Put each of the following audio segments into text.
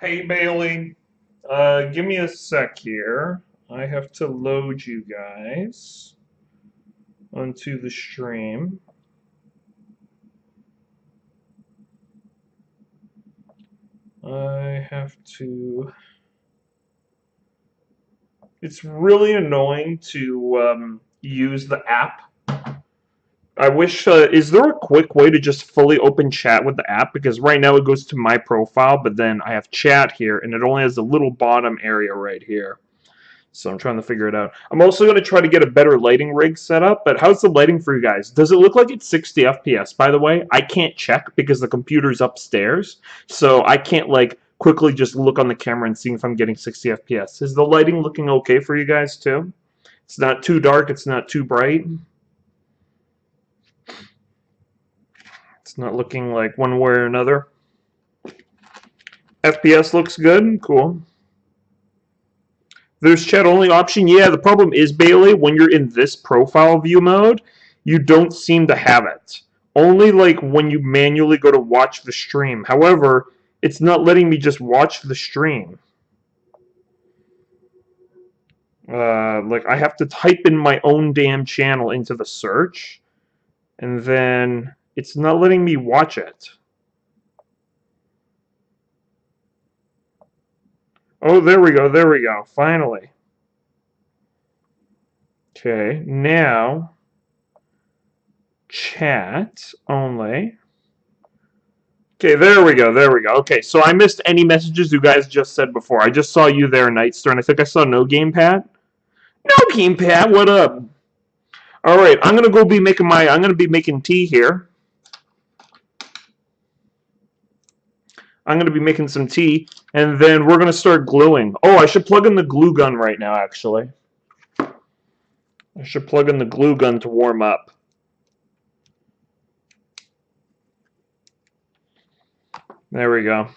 Hey Bailey, give me a sec here. I have to load you guys onto the stream. I have to. It's really annoying to use the app. I wish. Is there a quick way to just fully open chat with the app? Because right now it goes to my profile, but then I have chat here, and it only has a little bottom area right here. So I'm trying to figure it out. I'm also going to try to get a better lighting rig set up, but how's the lighting for you guys? Does it look like it's 60 FPS, by the way? I can't check because the computer's upstairs, so I can't, like, quickly just look on the camera and see if I'm getting 60 FPS. Is the lighting looking okay for you guys, too? It's not too dark, it's not too bright. It's not looking like one way or another. FPS looks good, cool. There's chat only option. Yeah, the problem is, Bailey, when you're in this profile view mode, you don't seem to have it. Only like when you manually go to watch the stream. However, it's not letting me just watch the stream. Like I have to type in my own damn channel into the search, and then it's not letting me watch it. Oh, there we go, finally. Okay, now chat only. Okay, there we go. Okay, so I missed any messages you guys just said before. I just saw you there, Nightstern. I think I saw no gamepad. No gamepad. What up? All right, I'm gonna go be making my. I'm gonna be making tea here. I'm gonna be making some tea, and then we're gonna start gluing. Oh, I should plug in the glue gun right now. Actually, I should plug in the glue gun to warm up. There we go.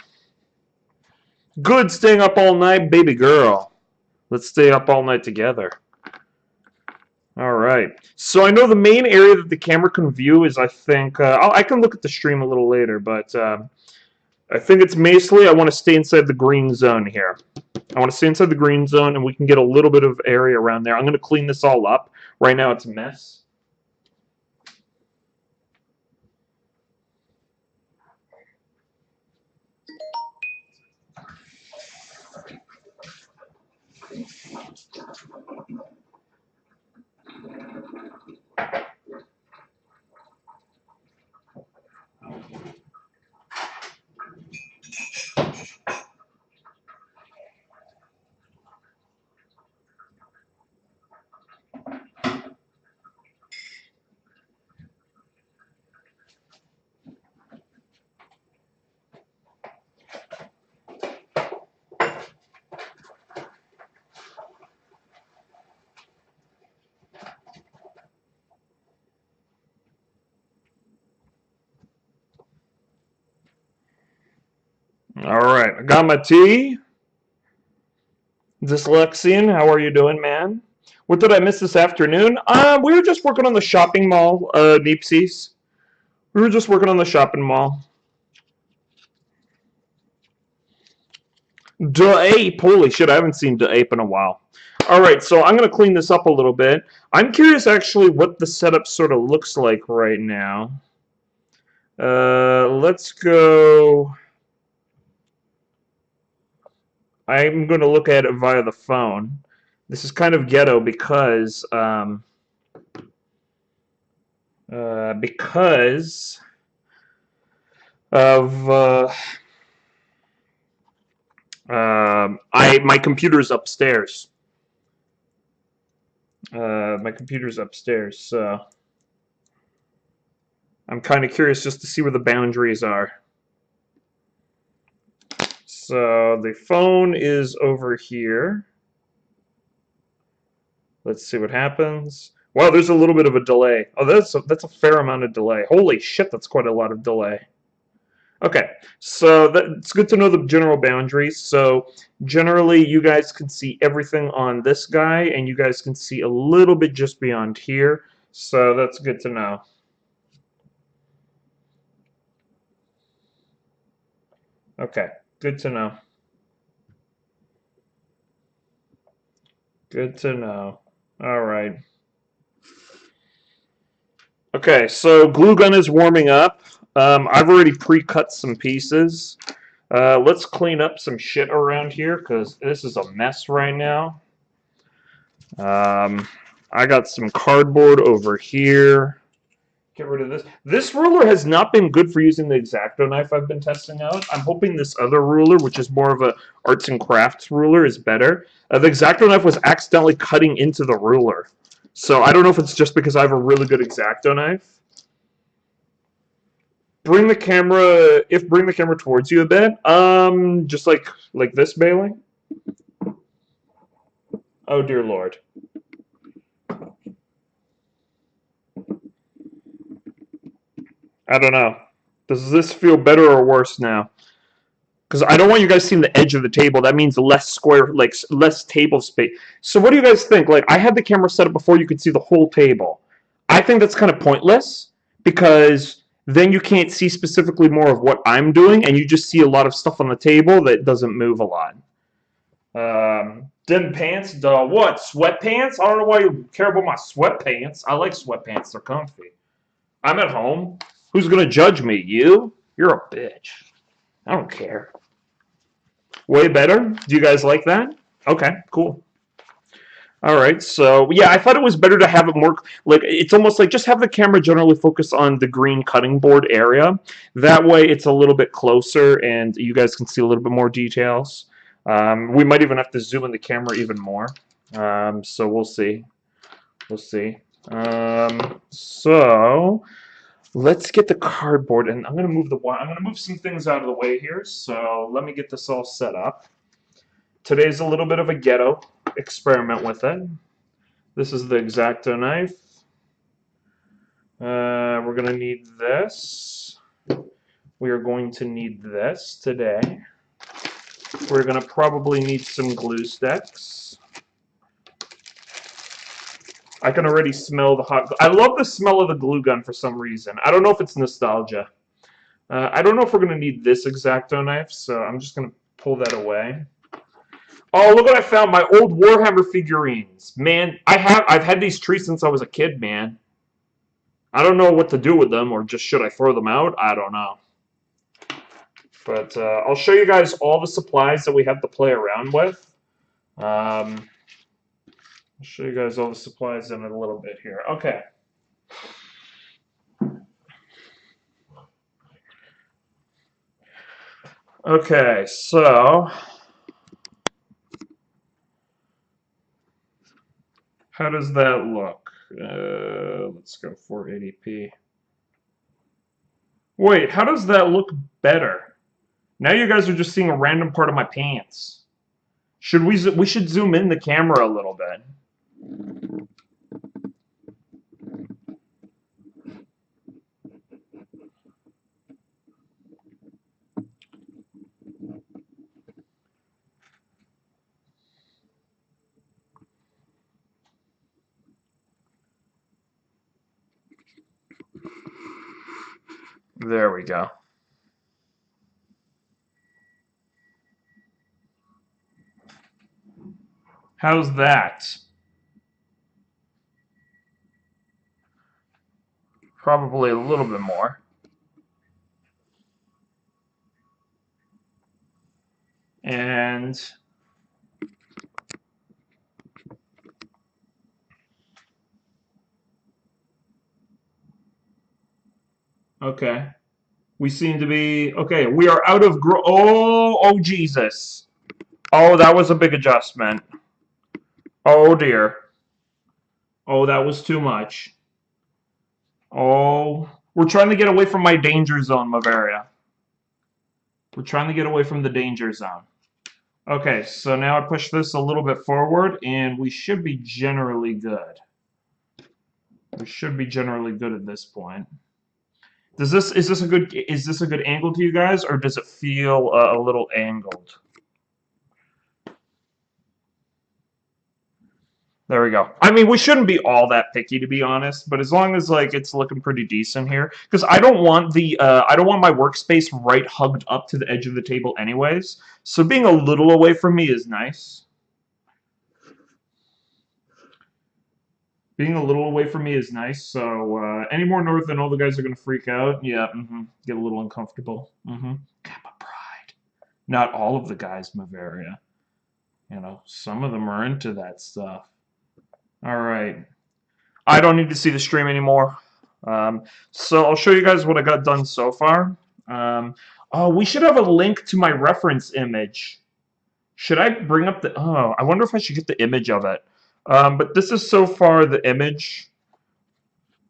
Good, staying up all night, baby girl. Let's stay up all night together. All right. So I know the main area that the camera can view is, I think, I can look at the stream a little later, but I think it's mostly I want to stay inside the green zone here. I want to stay inside the green zone, and we can get a little bit of area around there. I'm going to clean this all up. Right now it's a mess. All right, I got my tea. Dyslexian, how are you doing, man? What did I miss this afternoon? We were just working on the shopping mall, Neepsies. We were just working on the shopping mall. Da-ape, holy shit, I haven't seen Da-ape in a while. All right, so I'm going to clean this up a little bit. I'm curious, actually, what the setup sort of looks like right now. Let's go... I'm going to look at it via the phone. This is kind of ghetto because of my computer's upstairs. My computer's upstairs, so I'm kind of curious just to see where the boundaries are. So the phone is over here. Let's see what happens. Wow, there's a little bit of a delay. Oh, that's a fair amount of delay. Holy shit, that's quite a lot of delay. Okay, so it's good to know the general boundaries. So generally, you guys can see everything on this guy, and you guys can see a little bit just beyond here. So that's good to know. Okay, good to know. Good to know. All right. Okay, so glue gun is warming up. I've already pre-cut some pieces. Let's clean up some shit around here because this is a mess right now. I got some cardboard over here. Get rid of this. This ruler has not been good for using the X-Acto knife I've been testing out. I'm hoping this other ruler, which is more of a arts and crafts ruler, is better. The X-Acto knife was accidentally cutting into the ruler. So I don't know if it's just because I have a really good X-Acto knife. Bring the camera towards you a bit. Just like this, Bailey. Oh dear Lord. I don't know. Does this feel better or worse now? Because I don't want you guys seeing the edge of the table. That means less square, like less table space. So what do you guys think? Like, I had the camera set up before you could see the whole table. I think that's kind of pointless because then you can't see specifically more of what I'm doing, and you just see a lot of stuff on the table that doesn't move a lot. Them pants, what? Sweatpants? I don't know why you care about my sweatpants. I like sweatpants. They're comfy. I'm at home. Who's going to judge me? You? You're a bitch. I don't care. Way better? Do you guys like that? Okay, cool. All right, so yeah, I thought it was better to have it more, like, it's almost like just have the camera generally focus on the green cutting board area. That way it's a little bit closer and you guys can see a little bit more details. We might even have to zoom in the camera even more. So we'll see. We'll see. So let's get the cardboard, and I'm gonna move some things out of the way here. So let me get this all set up. Today's a little bit of a ghetto experiment with it. This is the X-Acto knife. We're gonna need this. We are going to need this today. We're gonna probably need some glue sticks. I can already smell the hot glue. I love the smell of the glue gun for some reason. I don't know if it's nostalgia. I don't know if we're going to need this X-Acto knife, so I'm just going to pull that away. Oh, look what I found. My old Warhammer figurines. Man, I've had these trees since I was a kid, man. I don't know what to do with them, or just should I throw them out? I don't know. But I'll show you guys all the supplies that we have to play around with. I'll show you guys all the supplies in a little bit here. Okay. Okay, so how does that look? Let's go 480p. Wait, how does that look better? Now you guys are just seeing a random part of my pants. We should zoom in the camera a little bit. There we go. How's that? Probably a little bit more. And okay. We seem to be okay. We are out of oh Jesus. Oh, that was a big adjustment. Oh dear. Oh, that was too much. Oh, we're trying to get away from my danger zone, Bavaria. We're trying to get away from the danger zone. Okay, so now I push this a little bit forward, and we should be generally good. We should be generally good at this point. Is this a good angle to you guys, or does it feel a little angled? There we go. I mean, we shouldn't be all that picky, to be honest, but as long as like it's looking pretty decent here, because I don't want my workspace right hugged up to the edge of the table, anyways. So being a little away from me is nice. Being a little away from me is nice, so any more north and all the guys are going to freak out. Yeah, get a little uncomfortable. Kappa Pride. Not all of the guys, Bavaria. You know, some of them are into that stuff. All right. I don't need to see the stream anymore. So I'll show you guys what I got done so far. Oh, we should have a link to my reference image. Should I bring up the... Oh, I wonder if I should get the image of it. But this is so far the image.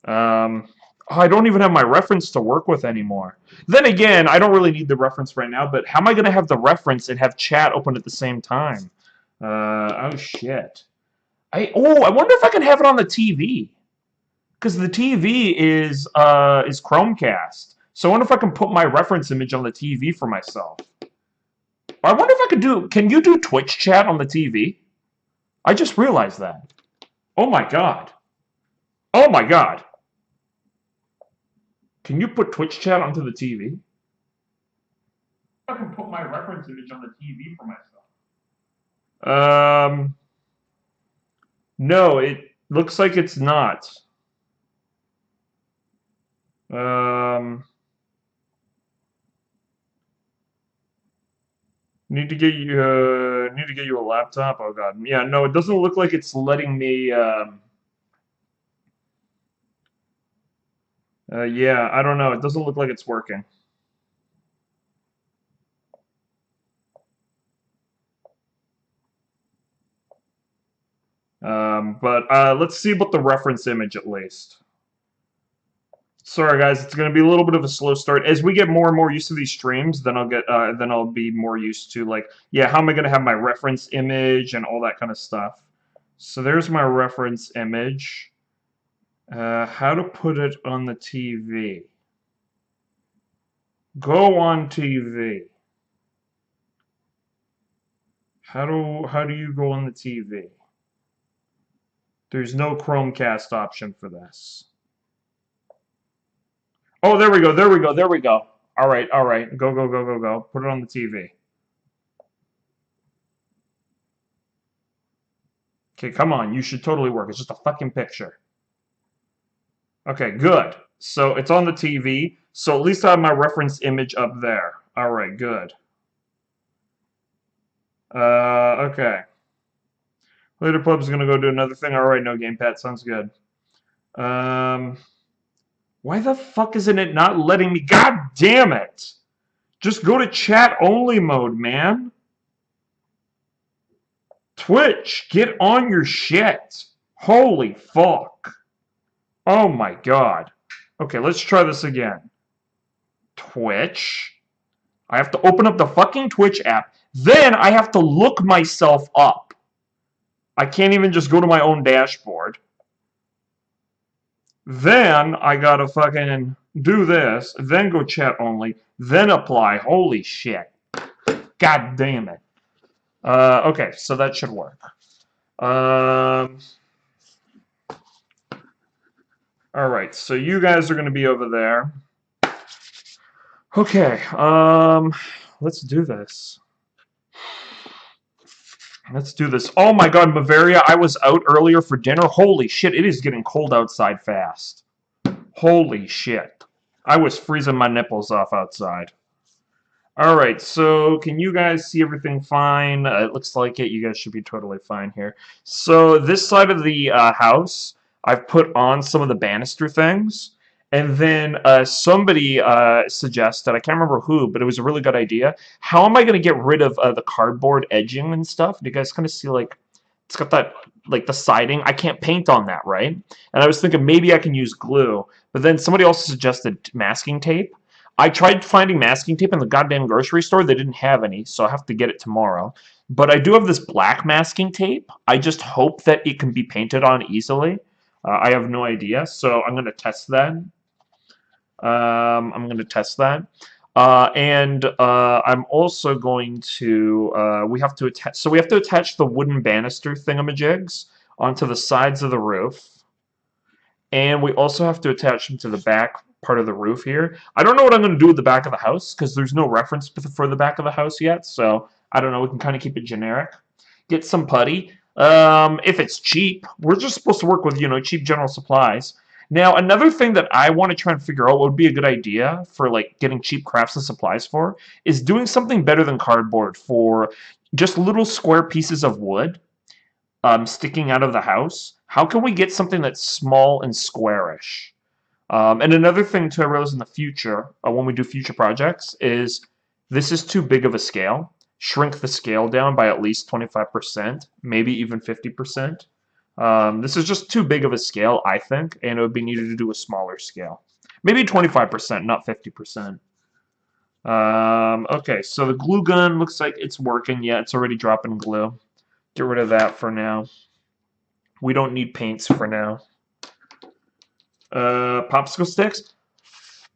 I don't even have my reference to work with anymore. Then again, I don't really need the reference right now, but how am I going to have the reference and have chat open at the same time? Oh, shit. I wonder if I can have it on the TV. Because the TV is Chromecast. So I wonder if I can put my reference image on the TV for myself. I wonder if I could do... Can you do Twitch chat on the TV? I just realized that. Oh my god. Oh my god. Can you put Twitch chat onto the TV? I can put my reference image on the TV for myself. No, it looks like it's not. Need to get you a laptop. Oh god, yeah, no, it doesn't look like it's letting me. Yeah, I don't know. It doesn't look like it's working. But let's see about the reference image at least. Sorry guys, it's going to be a little bit of a slow start. As we get more and more used to these streams, then I'll be more used to, like, yeah, how am I going to have my reference image and all that kind of stuff. So there's my reference image. How to put it on the TV. Go on TV. How do you go on the TV? There's no Chromecast option for this. Oh, there we go, there we go, there we go. All right, go, go, go, go, go. Put it on the TV. Okay, come on, you should totally work. It's just a fucking picture. Okay, good. So it's on the TV, so at least I have my reference image up there. All right, good. Okay. Later Pub's gonna go do another thing. All right, no gamepad, sounds good. Why the fuck isn't it not letting me? God damn it! Just go to chat only mode, man. Twitch, get on your shit. Holy fuck. Oh my god. Okay, let's try this again. Twitch. I have to open up the fucking Twitch app. Then I have to look myself up. I can't even just go to my own dashboard. Then I gotta fucking do this, then go chat only, then apply. Holy shit. God damn it. Okay, so that should work. Alright, so you guys are gonna be over there. Okay, let's do this. Let's do this. Oh my god, Bavaria, I was out earlier for dinner. Holy shit, it is getting cold outside fast. Holy shit. I was freezing my nipples off outside. Alright, so can you guys see everything fine? It looks like it. You guys should be totally fine here. So this side of the house, I've put on some of the banister things. And then somebody suggested, I can't remember who, but it was a really good idea. How am I going to get rid of the cardboard edging and stuff? Do you guys kind of see, like, it's got that, like, the siding? I can't paint on that, right? And I was thinking maybe I can use glue. But then somebody also suggested masking tape. I tried finding masking tape in the goddamn grocery store. They didn't have any, so I have to get it tomorrow. But I do have this black masking tape. I just hope that it can be painted on easily. I have no idea, so I'm going to test that. I'm going to test that. And I'm also going to, we have to attach the wooden banister thingamajigs onto the sides of the roof. And we also have to attach them to the back part of the roof here. I don't know what I'm going to do with the back of the house because there's no reference for the back of the house yet. So I don't know. We can kind of keep it generic. Get some putty. If it's cheap, we're just supposed to work with, cheap general supplies. Now, another thing that I want to try and figure out what would be a good idea for like getting cheap crafts and supplies for is doing something better than cardboard for just little square pieces of wood sticking out of the house. How can we get something that's small and squarish? And another thing to realize in the future, when we do future projects, is this is too big of a scale. Shrink the scale down by at least 25%, maybe even 50%. This is just too big of a scale, I think, and it would be needed to do a smaller scale. Maybe 25%, not 50%. Okay, so the glue gun looks like it's working. Yeah, it's already dropping glue. Get rid of that for now. We don't need paints for now. Popsicle sticks.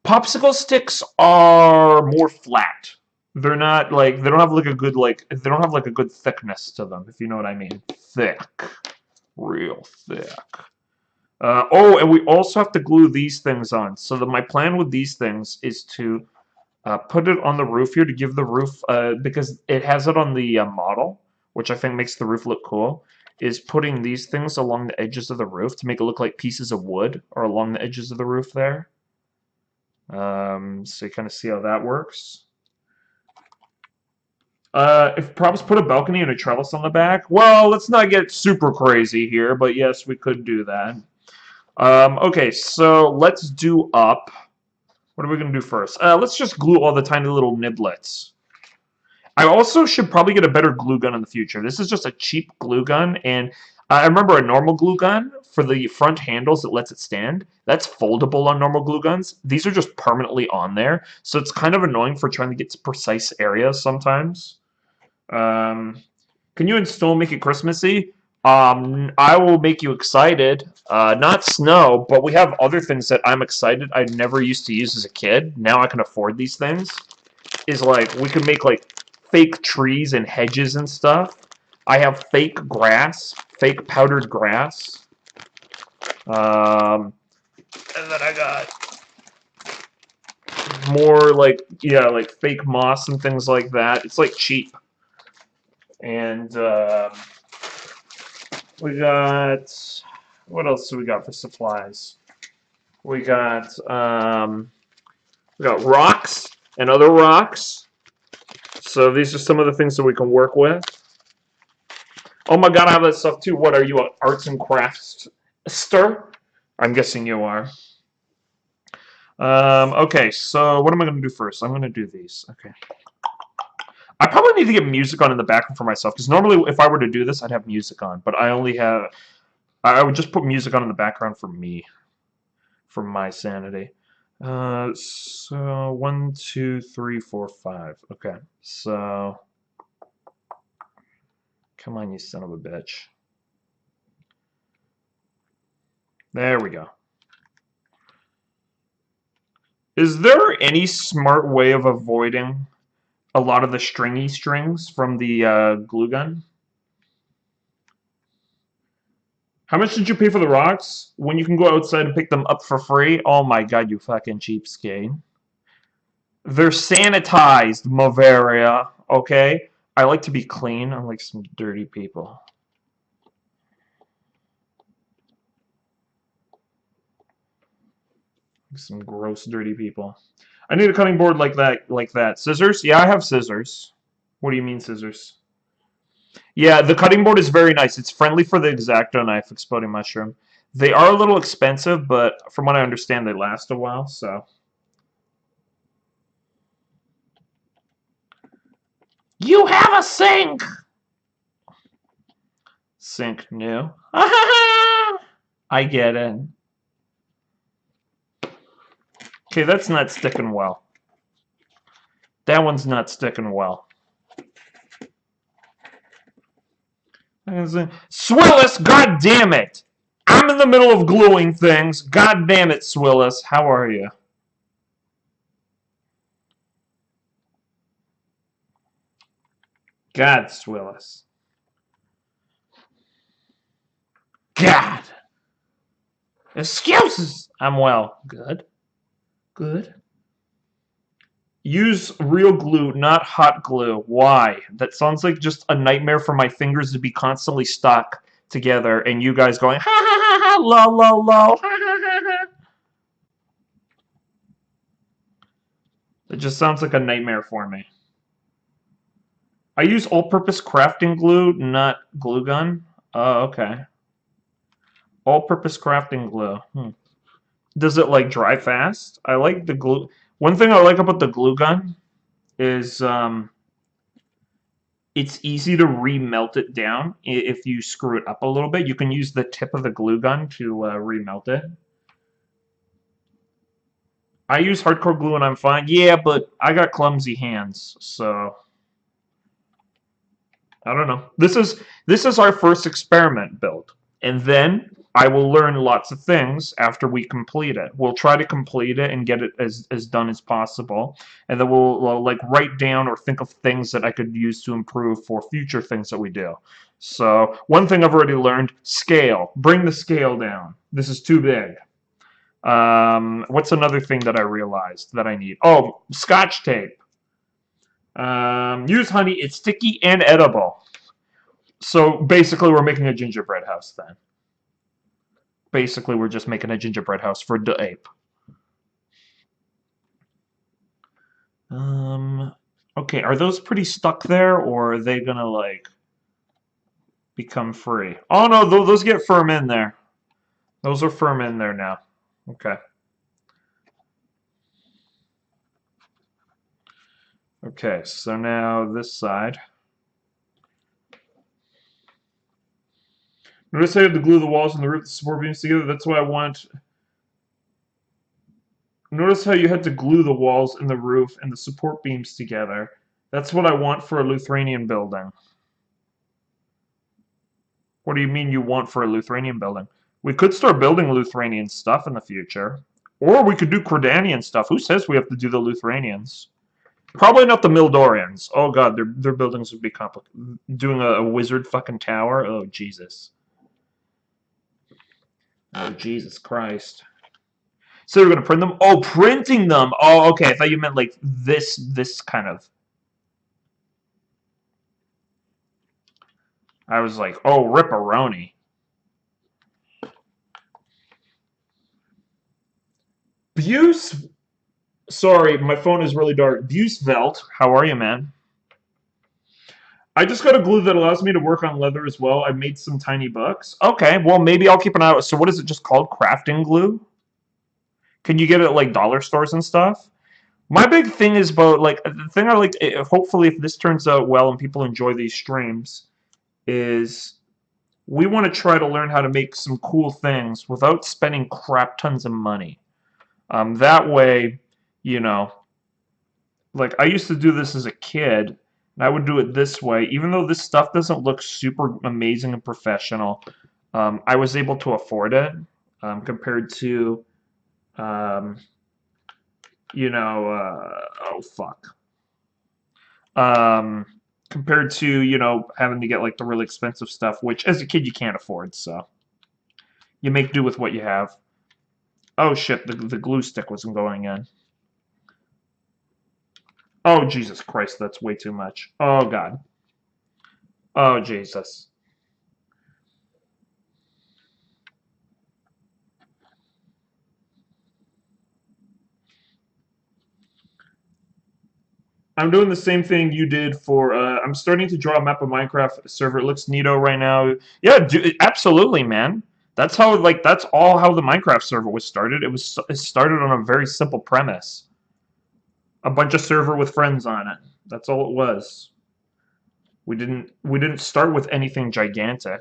Popsicle sticks are more flat. They're not like they don't have like a good they don't have like a good thickness to them, if you know what I mean. Thick, real thick. Oh, and we also have to glue these things on. So my plan with these things is to put it on the roof here to give the roof because it has it on the model, which I think makes the roof look cool. Is putting these things along the edges of the roof to make it look like pieces of wood or along the edges of the roof there. So you kind of see how that works. If perhaps put a balcony and a trellis on the back. Well, let's not get super crazy here, but yes, we could do that. Okay, so let's do up. What are we going to do first? Let's just glue all the tiny little niblets. I also should probably get a better glue gun in the future. This is just a cheap glue gun, and I remember a normal glue gun for the front handles that lets it stand. That's foldable on normal glue guns. These are just permanently on there, so it's kind of annoying for trying to get to precise areas sometimes. Can you install Make It Christmassy? I will make you excited. Not snow, but we have other things that I'm excited I never used to use as a kid. Now I can afford these things. Is like we can make like fake trees and hedges and stuff. I have fake grass, fake powdered grass. And then I got more like, yeah, like fake moss and things like that. It's like cheap. And we got, what else do we got for supplies? We got rocks and other rocks. So these are some of the things that we can work with. Oh my god, I have that stuff too. What are you, an arts and crafts stir? I'm guessing you are. Okay, so what am I going to do first? I'm going to do these. Okay. I probably need to get music on in the background for myself, because normally if I were to do this, I'd have music on. But I only have... I would just put music on in the background for me. For my sanity. So 1, 2, 3, 4, 5. Okay, so come on, you son of a bitch. There we go. Is there any smart way of avoiding a lot of the stringy strings from the glue gun? How much did you pay for the rocks? When you can go outside and pick them up for free? Oh my god, you fucking cheapskate. They're sanitized, Mavaria, okay? I like to be clean, unlike some dirty people. Some gross, dirty people. I need a cutting board like that. Scissors? Yeah, I have scissors. What do you mean, scissors? Yeah, the cutting board is very nice. It's friendly for the X-Acto knife, Exploding Mushroom. They are a little expensive, but from what I understand, they last a while, so... You have a sink! Sink new. I get it. Okay, that's not sticking well. That one's not sticking well. Swillis, god damn it! I'm in the middle of gluing things. God damn it, Swillis. How are you? God, Swillis. God. Excuses. I'm well. Good. Good. Use real glue, not hot glue. Why? That sounds like just a nightmare for my fingers to be constantly stuck together and you guys going, ha ha ha ha, lol, lol, lol, ha ha ha ha. It just sounds like a nightmare for me. I use all-purpose crafting glue, not glue gun. Oh, okay. All-purpose crafting glue. Does it, like, dry fast? I like the glue. One thing I like about the glue gun is it's easy to remelt it down if you screw it up a little bit. You can use the tip of the glue gun to remelt it. I use hardcore glue and I'm fine. Yeah, but I got clumsy hands, so I don't know. This is our first experiment build, and then I will learn lots of things after we complete it. We'll try to complete it and get it as done as possible, and then we'll like write down or think of things that I could use to improve for future things that we do. So one thing I've already learned: scale. Bring the scale down. This is too big. What's another thing that I realized that I need? Oh, Scotch tape. Use honey. It's sticky and edible. So basically, we're making a gingerbread house then. Basically, we're just making a gingerbread house for the ape. Okay, are those pretty stuck there, or are they gonna, like, become free? Oh, no, those get firm in there. Those are firm in there now. Okay. Okay, so now this side. Notice I have to glue the walls and the roof, the support beams together. That's why I want. Notice how you had to glue the walls and the roof and the support beams together. That's what I want for a Lithuanian building. What do you mean you want for a Lithuanian building? We could start building Lithuanian stuff in the future. Or we could do Credanian stuff. Who says we have to do the Lithuanians? Probably not the Mildorians. Oh god, their buildings would be complicated. Doing a wizard fucking tower? Oh, Jesus. Oh, Jesus Christ. So we're gonna print them? Oh, printing them! Oh, okay, I thought you meant like this kind of. I was like, oh, ripperoni. Buse? Sorry, my phone is really dark. Buse Velt, how are you, man? I just got a glue that allows me to work on leather as well. I made some tiny books. Okay, well, maybe I'll keep an eye out. So what is it just called? Crafting glue? Can you get it at, like, dollar stores and stuff? My big thing is about, like, the thing I like, hopefully if this turns out well and people enjoy these streams, is we want to try to learn how to make some cool things without spending crap tons of money. That way, you know, like I used to do this as a kid, and I would do it this way. Even though this stuff doesn't look super amazing and professional, I was able to afford it compared to, um, oh fuck. Um, Compared to, having to get like the really expensive stuff, which as a kid you can't afford, so you make do with what you have. Oh shit, the glue stick wasn't going in. Oh, Jesus Christ, that's way too much. Oh, God. Oh, Jesus. I'm doing the same thing you did for, I'm starting to draw a map of Minecraft server. It looks neato right now. Yeah, absolutely, man. That's how, like, that's all how the Minecraft server was started. It started on a very simple premise. A bunch of server with friends on it. That's all it was. We didn't start with anything gigantic.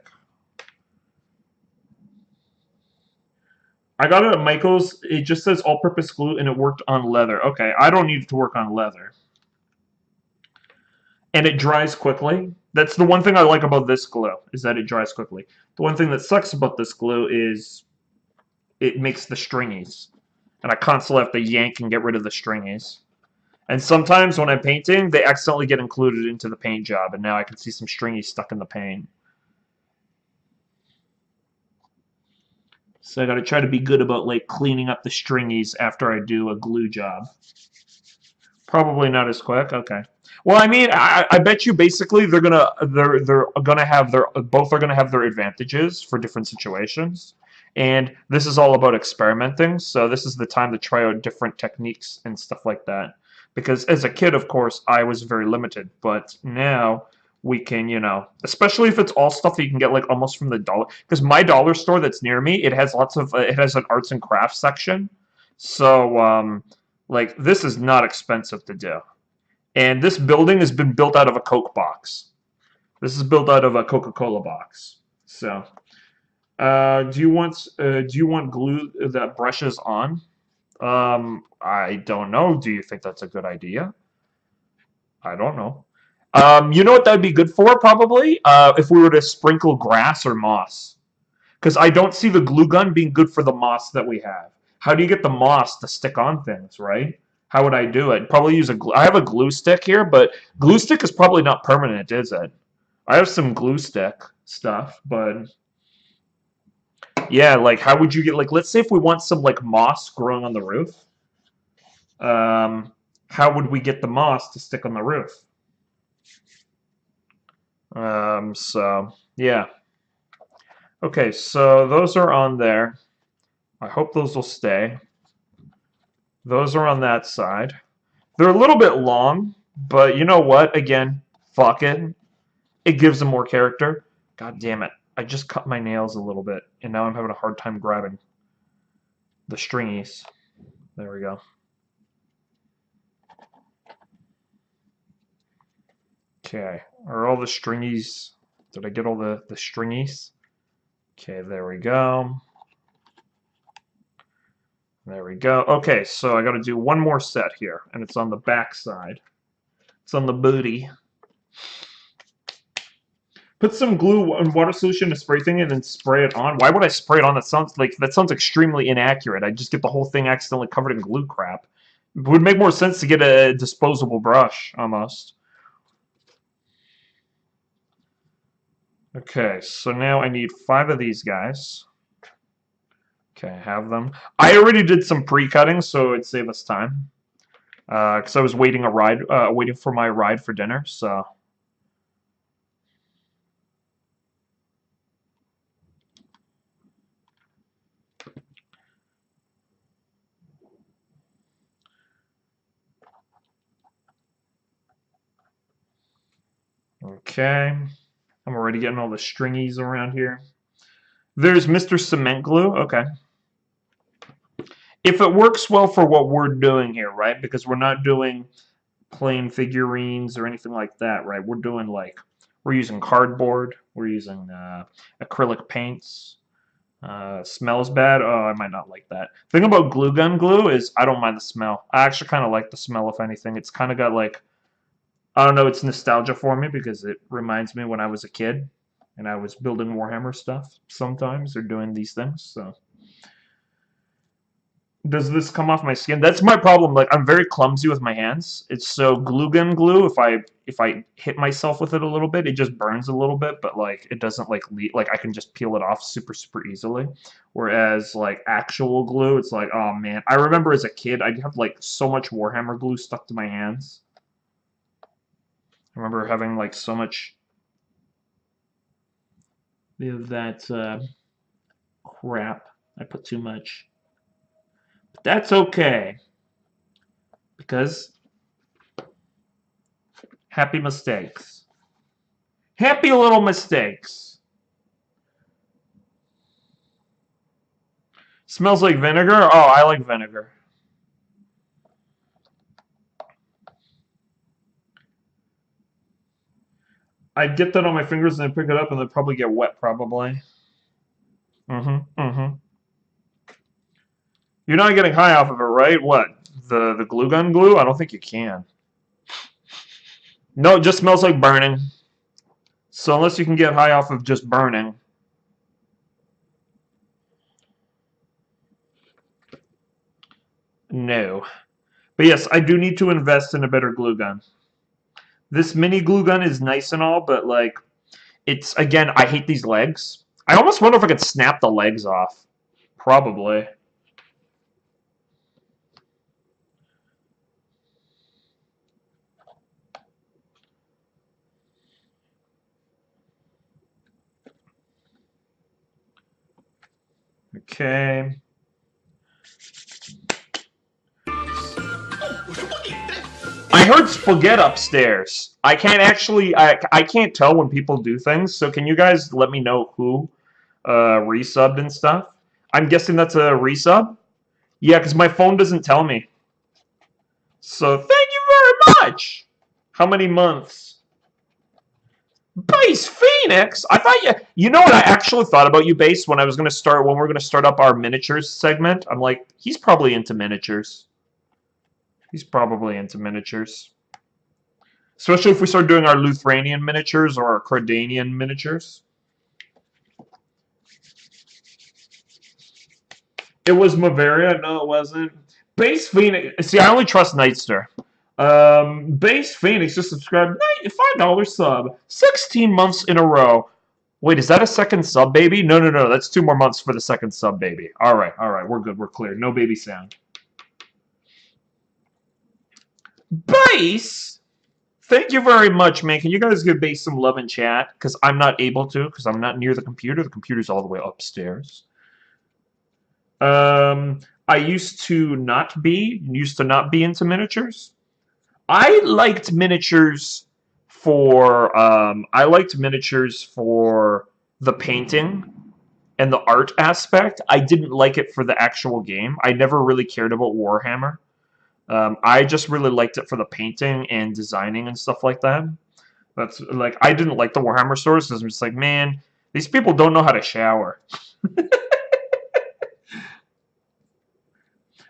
I got it at Michael's. It just says all-purpose glue, and it worked on leather. Okay, I don't need it to work on leather. And it dries quickly. That's the one thing I like about this glue, is that it dries quickly. The one thing that sucks about this glue is it makes the stringies. And I constantly have to yank and get rid of the stringies. And sometimes when I'm painting, they accidentally get included into the paint job, and now I can see some stringies stuck in the paint. So I gotta try to be good about like cleaning up the stringies after I do a glue job. Probably not as quick. Okay. Well, I mean, I bet you basically they're gonna have their both are gonna have their advantages for different situations, and this is all about experimenting. So this is the time to try out different techniques and stuff like that. Because as a kid, of course, I was very limited, but now we can, especially if it's all stuff that you can get like almost from the dollar. Because my dollar store that's near me, it has lots of it has an arts and crafts section. So like, this is not expensive to do. And this building has been built out of a Coke box. This is built out of a Coca-Cola box. So, do you want glue that brushes on? I don't know. Do you think that's a good idea? I don't know. You know what that'd be good for, probably? If we were to sprinkle grass or moss. Because I don't see the glue gun being good for the moss that we have. How do you get the moss to stick on things, right? How would I do it? Probably use a glue. I have a glue stick here, but glue stick is probably not permanent, is it? I have some glue stick stuff, but yeah, like how would you get like let's say if we want some like moss growing on the roof, how would we get the moss to stick on the roof? So yeah. Okay, so those are on there. I hope those will stay. Those are on that side. They're a little bit long, but you know what? Again, fuck it. It gives them more character. God damn it. I just cut my nails a little bit, and now I'm having a hard time grabbing the stringies. There we go. Okay. Are all the stringies... Did I get all the stringies? Okay, there we go. There we go. Okay, so I got to do one more set here, and it's on the back side. It's on the booty. Put some glue and water solution in a spray thing and then spray it on. Why would I spray it on? That sounds extremely inaccurate. I just get the whole thing accidentally covered in glue crap. It would make more sense to get a disposable brush, almost. Okay, so now I need 5 of these guys. Okay, I have them. I already did some pre-cutting, so it'd save us time. Because I was waiting for my ride for dinner, so... Okay. I'm already getting all the stringies around here. There's Mr. Cement Glue. Okay. If it works well for what we're doing here, right? Because we're not doing plain figurines or anything like that, right? We're doing like, we're using cardboard. We're using acrylic paints. Smells bad. Oh, I might not like that. The thing about glue gun glue is I don't mind the smell. I actually kind of like the smell, if anything. It's kind of got like, I don't know, it's nostalgia for me because it reminds me when I was a kid and I was building Warhammer stuff sometimes or doing these things. So, does this come off my skin? That's my problem. Like, I'm very clumsy with my hands. It's so glue gun glue. If I hit myself with it a little bit, it just burns a little bit, but like it doesn't like like I can just peel it off super easily. Whereas like actual glue, it's like, oh man. I remember as a kid, I'd have like so much Warhammer glue stuck to my hands. I remember having like so much of that crap. I put too much. But that's okay. Because happy mistakes. Happy little mistakes. Smells like vinegar? Oh, I like vinegar. I'd get that on my fingers and then pick it up and then probably get wet, probably. Mm-hmm. You're not getting high off of it, right? What? The glue gun glue? I don't think you can. No, it just smells like burning. So unless you can get high off of just burning. No. But yes, I do need to invest in a better glue gun. This mini glue gun is nice and all, but like, it's, again, I hate these legs. I almost wonder if I could snap the legs off. Probably. Okay. I heard spaghetti upstairs. I can't actually. I can't tell when people do things. So can you guys let me know who resubbed and stuff? I'm guessing that's a resub. Yeah, because my phone doesn't tell me. So thank you very much. How many months? Base Phoenix. I thought you. You know what I actually thought about you, Base, when I was gonna start when we're gonna start up our miniatures segment. I'm like, he's probably into miniatures. He's probably into miniatures. Especially if we start doing our Lithuanian miniatures or our Cardanian miniatures. It was Bavaria. No, it wasn't. Base Phoenix. See, I only trust Nightster. Base Phoenix just subscribed. $5 sub. 16 months in a row. Wait, is that a second sub, baby? No, no, no. That's 2 more months for the second sub, baby. All right, all right. We're good. We're clear. No baby sound. Base? Thank you very much, man. Can you guys give Base some love in chat? Because I'm not able to, because I'm not near the computer. The computer's all the way upstairs. I used to not be into miniatures. I liked miniatures for the painting and the art aspect. I didn't like it for the actual game. I never really cared about Warhammer. I just really liked it for the painting and designing and stuff like that. That's like I didn't like the Warhammer stores because I'm just like, man, these people don't know how to shower.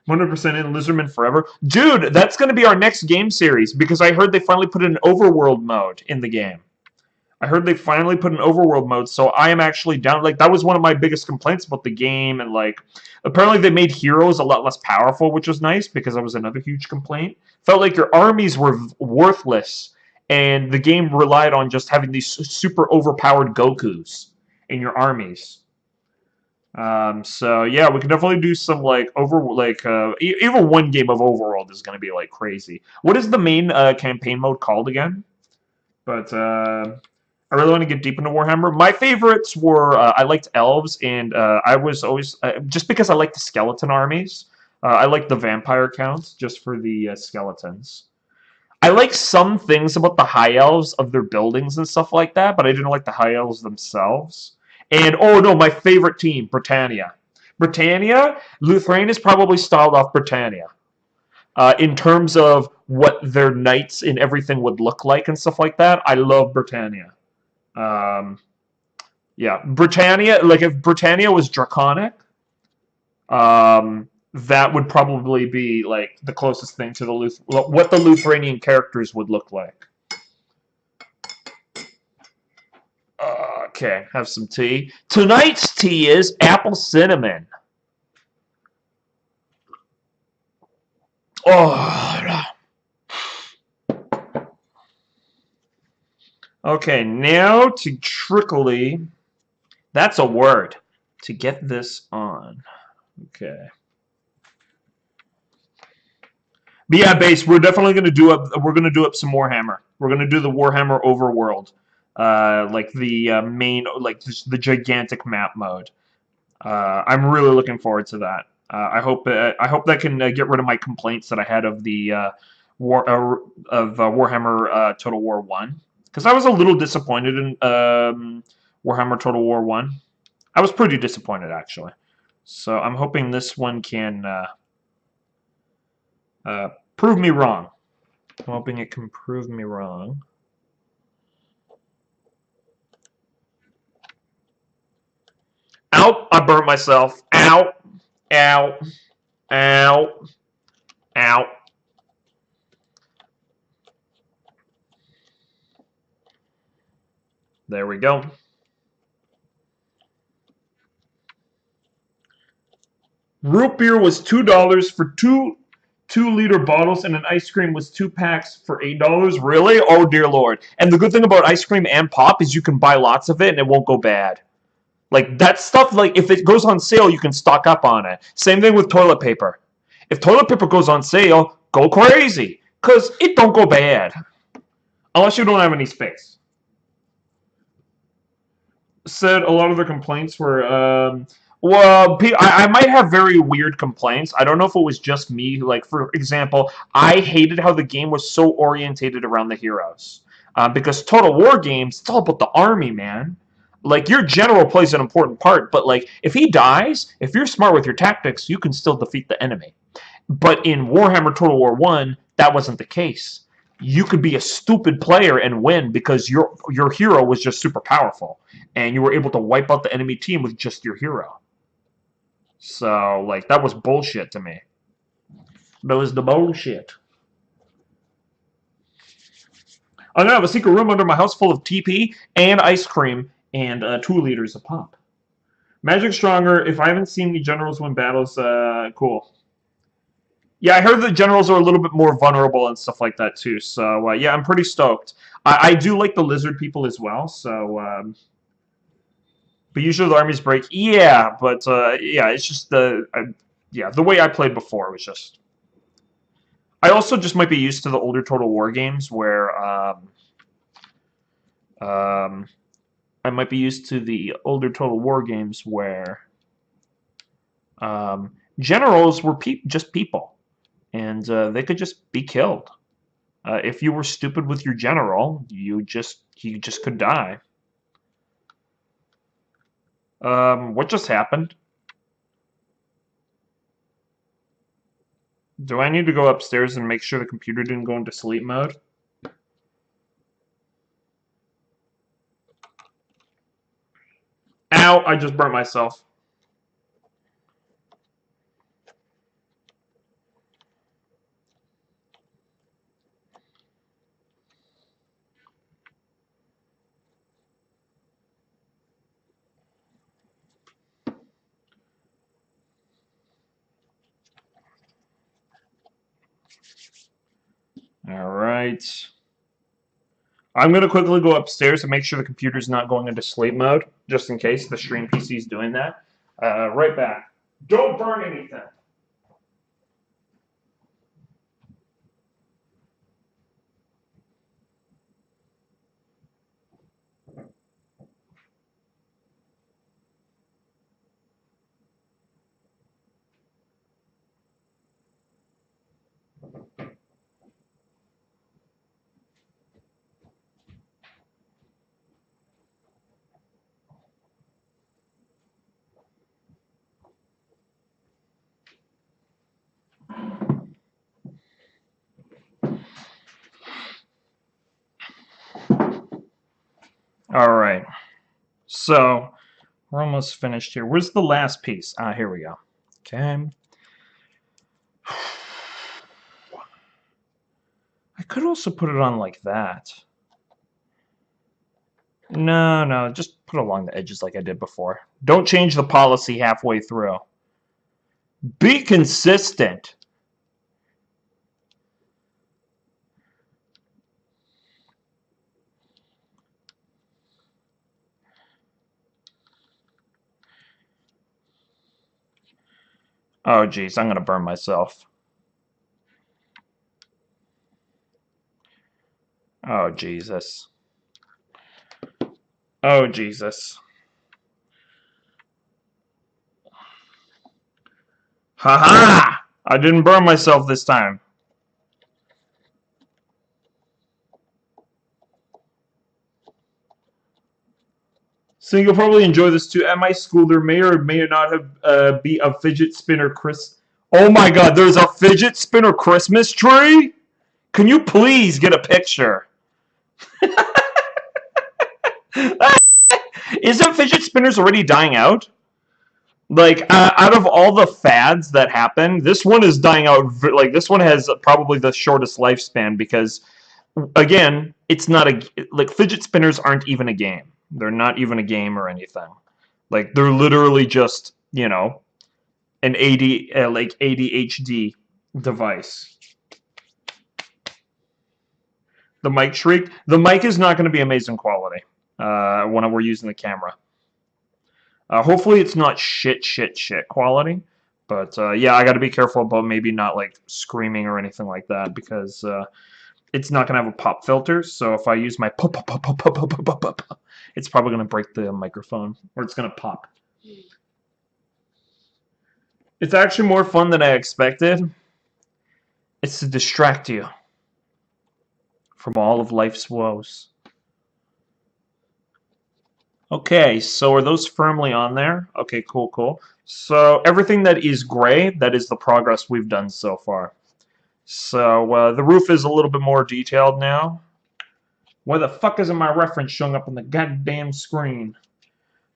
100% in Lizardman Forever. Dude, that's going to be our next game series because I heard they finally put an overworld mode in the game. I heard they finally put an overworld mode, so I am actually down. Like, that was one of my biggest complaints about the game, and, like, apparently they made heroes a lot less powerful, which was nice because that was another huge complaint. Felt like your armies were worthless, and the game relied on just having these super overpowered Gokus in your armies. So yeah, we can definitely do some like even one game of Overworld is going to be like crazy. What is the main campaign mode called again? But I really want to get deep into Warhammer. My favorites were I liked elves, and I was always just because I like the skeleton armies. I like the vampire counts just for the skeletons. I like some things about the high elves of their buildings and stuff like that, but I didn't like the high elves themselves. And, oh no, my favorite team, Britannia. Britannia, Luthrain is probably styled off Britannia. In terms of what their knights and everything would look like and stuff like that, I love Britannia. Yeah, Britannia, like if Britannia was Draconic, that would probably be like the closest thing to what the Lithuanian characters would look like. Okay, have some tea. Tonight's tea is apple cinnamon. Oh. Okay, now to trickly. That's a word. To get this on. Okay. But yeah, Base, we're definitely gonna do up some Warhammer. We're gonna do the Warhammer Overworld. Like the main, like the gigantic map mode. I'm really looking forward to that. I hope that can get rid of my complaints that I had of the Warhammer Total War 1, because I was a little disappointed in Warhammer Total War 1. I was pretty disappointed actually. So I'm hoping this one can prove me wrong. I'm hoping it can prove me wrong. Ow! I burnt myself. Ow! Ow! Ow! Ow! There we go. Root beer was $2 for two 2-liter bottles, and an ice cream was 2 packs for $8. Really? Oh dear Lord! And the good thing about ice cream and pop is you can buy lots of it, and it won't go bad. Like, that stuff, like, if it goes on sale, you can stock up on it. Same thing with toilet paper. If toilet paper goes on sale, go crazy, because it don't go bad. Unless you don't have any space. Said a lot of the complaints were, Well, I might have very weird complaints. I don't know if it was just me. Like, for example, I hated how the game was so orientated around the heroes. Because Total War games, it's all about the army, man. Like, your general plays an important part, but, like, if he dies, if you're smart with your tactics, you can still defeat the enemy. But in Warhammer Total War 1, that wasn't the case. You could be a stupid player and win because your hero was just super powerful. And you were able to wipe out the enemy team with just your hero. So, like, that was bullshit to me. That was the bullshit. I'm gonna have a secret room under my house full of TP and ice cream and 2 liters of pop. Magic stronger. If I haven't seen the generals win battles, cool. Yeah, I heard the generals are a little bit more vulnerable and stuff like that too. So yeah, I'm pretty stoked. I do like the lizard people as well. So, but usually the armies break. Yeah, but yeah, it's just yeah, the way I played before was just. I also just might be used to the older Total War games where I might be used to the older Total War games where generals were just people, and they could just be killed. If you were stupid with your general, you just could die. What just happened? Do I need to go upstairs and make sure the computer didn't go into sleep mode? Ow, I just burnt myself. All right. I'm going to quickly go upstairs and make sure the computer's not going into sleep mode, just in case the stream PC is doing that. Right back. Don't burn anything. All right. So, we're almost finished here. Where's the last piece? Ah, here we go. Okay. I could also put it on like that. No, just put it along the edges like I did before. Don't change the policy halfway through. Be consistent. Oh, geez, I'm going to burn myself. Oh, Jesus. Oh, Jesus. Ha-ha! I didn't burn myself this time. So you'll probably enjoy this too. At my school, there may or may not have be a fidget spinner Oh my God! There's a fidget spinner Christmas tree. Can you please get a picture? Isn't fidget spinners already dying out? Like, out of all the fads that happen, this one is dying out. Like, this one has probably the shortest lifespan because, again, it's not a like fidget spinners aren't even a game. They're not even a game or anything. Like, they're literally just, you know, an like ADHD device. The mic shriek. The mic is not going to be amazing quality when we're using the camera. Hopefully it's not shit quality. But yeah, I got to be careful about maybe not like screaming or anything like that because it's not going to have a pop filter. So if I use my pop, it's probably going to break the microphone or it's going to pop. It's actually more fun than I expected. It's to distract you from all of life's woes. Okay, so are those firmly on there? Okay, cool, cool. So everything that is gray, that is the progress we've done so far. So the roof is a little bit more detailed now. Why the fuck isn't my reference showing up on the goddamn screen?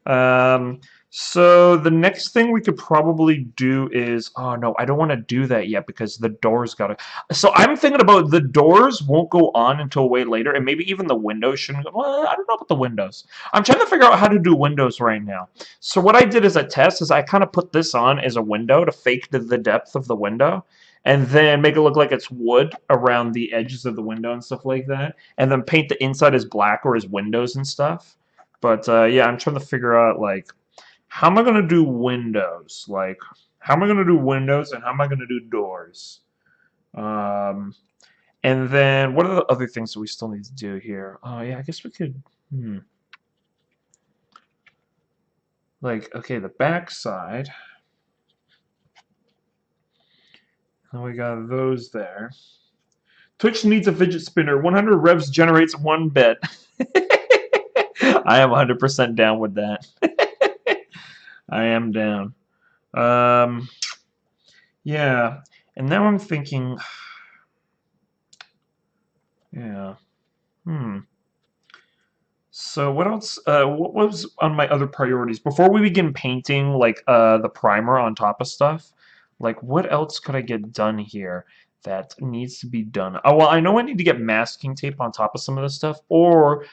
Um, so the next thing we could probably do is, oh no, I don't want to do that yet because the doors gotta. So I'm thinking about the doors won't go on until way later, and maybe even the windows shouldn't go. Well, I don't know about the windows. I'm trying to figure out how to do windows right now. So what I did as a test is I kind of put this on as a window to fake the depth of the window. And then make it look like it's wood around the edges of the window and stuff like that. And then paint the inside as black or as windows and stuff. But yeah, I'm trying to figure out like how am I gonna do windows? Like how am I gonna do windows and how am I gonna do doors? Um, and then what are the other things that we still need to do here? Oh yeah, I guess we could. Like okay, the back side. And we got those there. Twitch needs a fidget spinner. 100 revs generates 1 bit. I am 100% down with that. I am down. Yeah. And now I'm thinking, yeah. So what else? What was on my other priorities before we begin painting like the primer on top of stuff? Like what else could I get done here that needs to be done? Oh well, I know I need to get masking tape on top of some of this stuff, or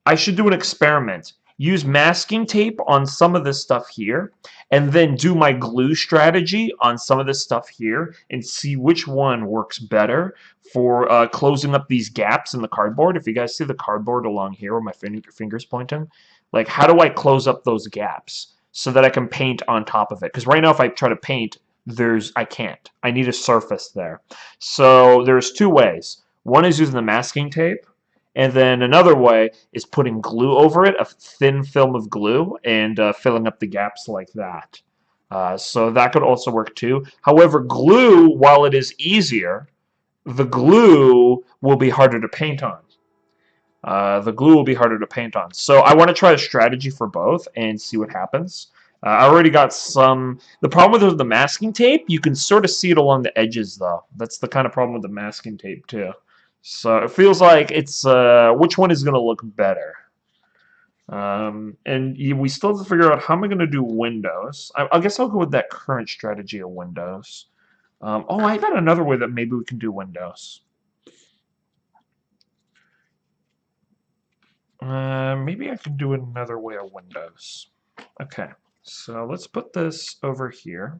I should do an experiment. Use masking tape on some of this stuff here, and then do my glue strategy on some of this stuff here, and see which one works better for closing up these gaps in the cardboard. If you guys see the cardboard along here where my finger's pointing, like how do I close up those gaps so that I can paint on top of it? Because right now if I try to paint, I can't. I need a surface there. So there's two ways. One is using the masking tape, and then another way is putting glue over it, a thin film of glue, and filling up the gaps like that. So that could also work too. However, glue, while it is easier, the glue will be harder to paint on. So I want to try a strategy for both and see what happens. I already got some. The problem with the masking tape, you can sort of see it along the edges, though. That's the kind of problem with the masking tape, too. So it feels like it's which one is going to look better. And we still have to figure out how am I going to do windows. I guess I'll go with that current strategy of windows. Oh, I got another way that maybe we can do windows. Maybe I can do another way of windows. Okay, so let's put this over here,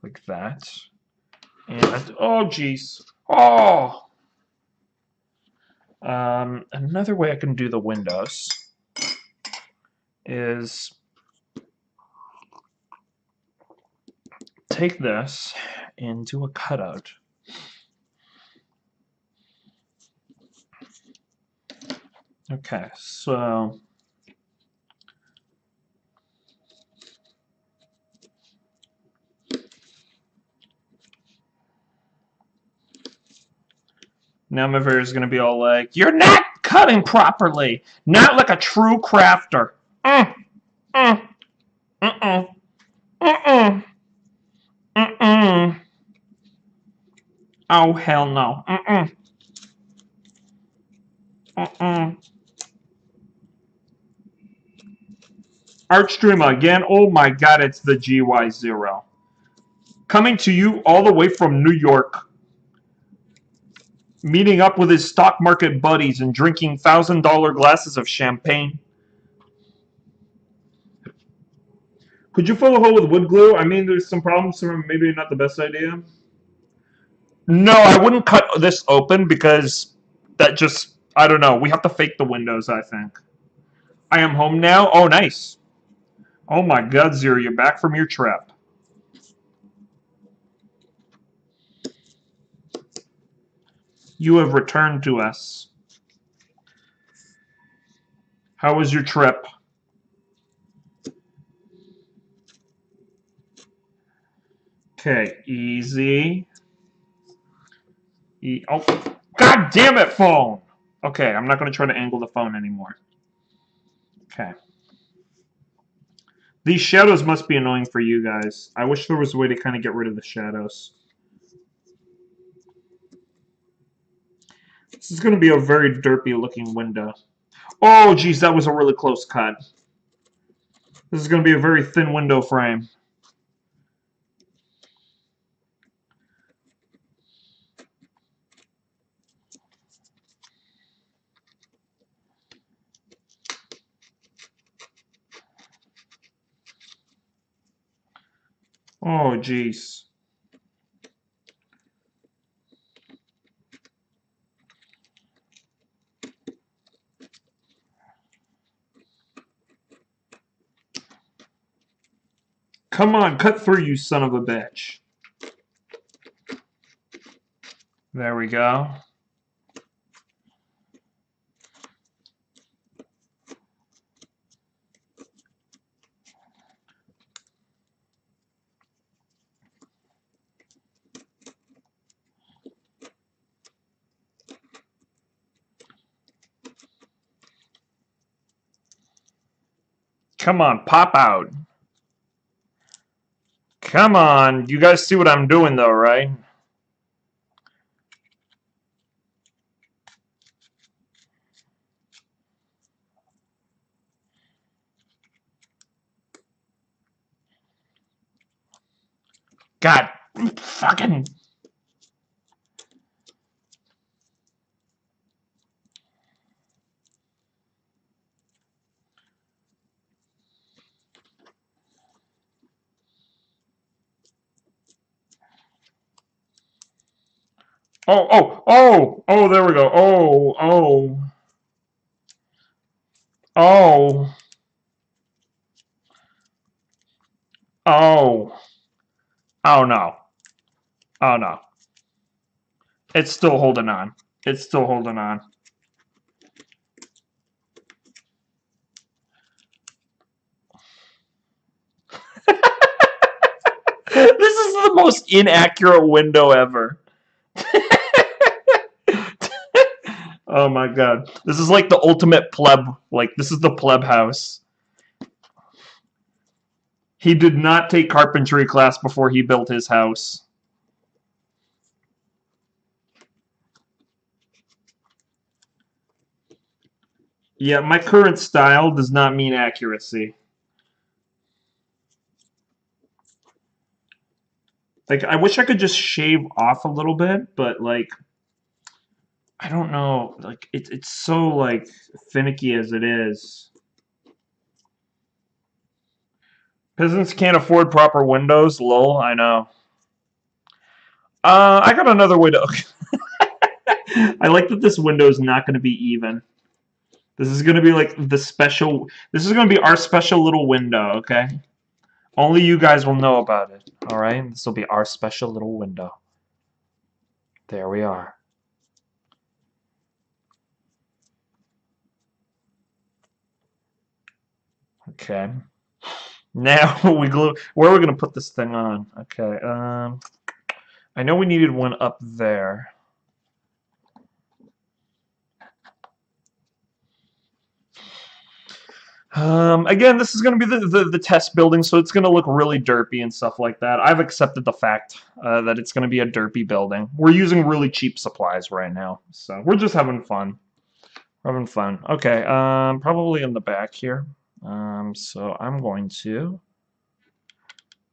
like that. And, oh, geez. Oh! Another way I can do the windows is take this and do a cutout. Okay, so now my video is going to be all like, you're not cutting properly, not like a true crafter. Oh, hell no. Archstreamer again. Oh my god, it's the GY0. Coming to you all the way from New York. Meeting up with his stock market buddies and drinking $1,000 glasses of champagne. Could you fill a hole with wood glue? I mean, there's some problems, so maybe not the best idea. No, I wouldn't cut this open because that just, I don't know. We have to fake the windows, I think. I am home now. Oh, nice. Oh my god, Zero, you're back from your trip. You have returned to us. How was your trip? Okay, easy. Oh, God damn it, phone! Okay, I'm not going to try to angle the phone anymore. Okay. These shadows must be annoying for you guys. I wish there was a way to kind of get rid of the shadows. This is going to be a very derpy looking window. Oh, geez, that was a really close cut. This is going to be a very thin window frame. Oh, geez. Come on, cut through, you son of a bitch. There we go. Come on, pop out. Come on. You guys see what I'm doing, though, right? God, fucking... Oh, there we go. Oh, oh, oh no. Oh no. It's still holding on. It's still holding on. This is the most inaccurate window ever. Oh my god. This is like the ultimate pleb. Like, this is the pleb house. He did not take carpentry class before he built his house. Yeah, my current style does not mean accuracy. Like, I wish I could just shave off a little bit, but, like, I don't know. Like, it's so, like, finicky as it is. Peasants can't afford proper windows. Lol, I know. I got another way to... I like that this window is not going to be even. This is going to be, like, the special... This is going to be our special little window, okay? Only you guys will know about it, alright? This will be our special little window. There we are. Okay. Now we glue... Where are we going to put this thing on? Okay, I know we needed one up there. Again, this is going to be the test building, so it's going to look really derpy and stuff like that. I've accepted the fact that it's going to be a derpy building. We're using really cheap supplies right now, so we're just having fun. We're having fun. Okay, probably in the back here. So I'm going to...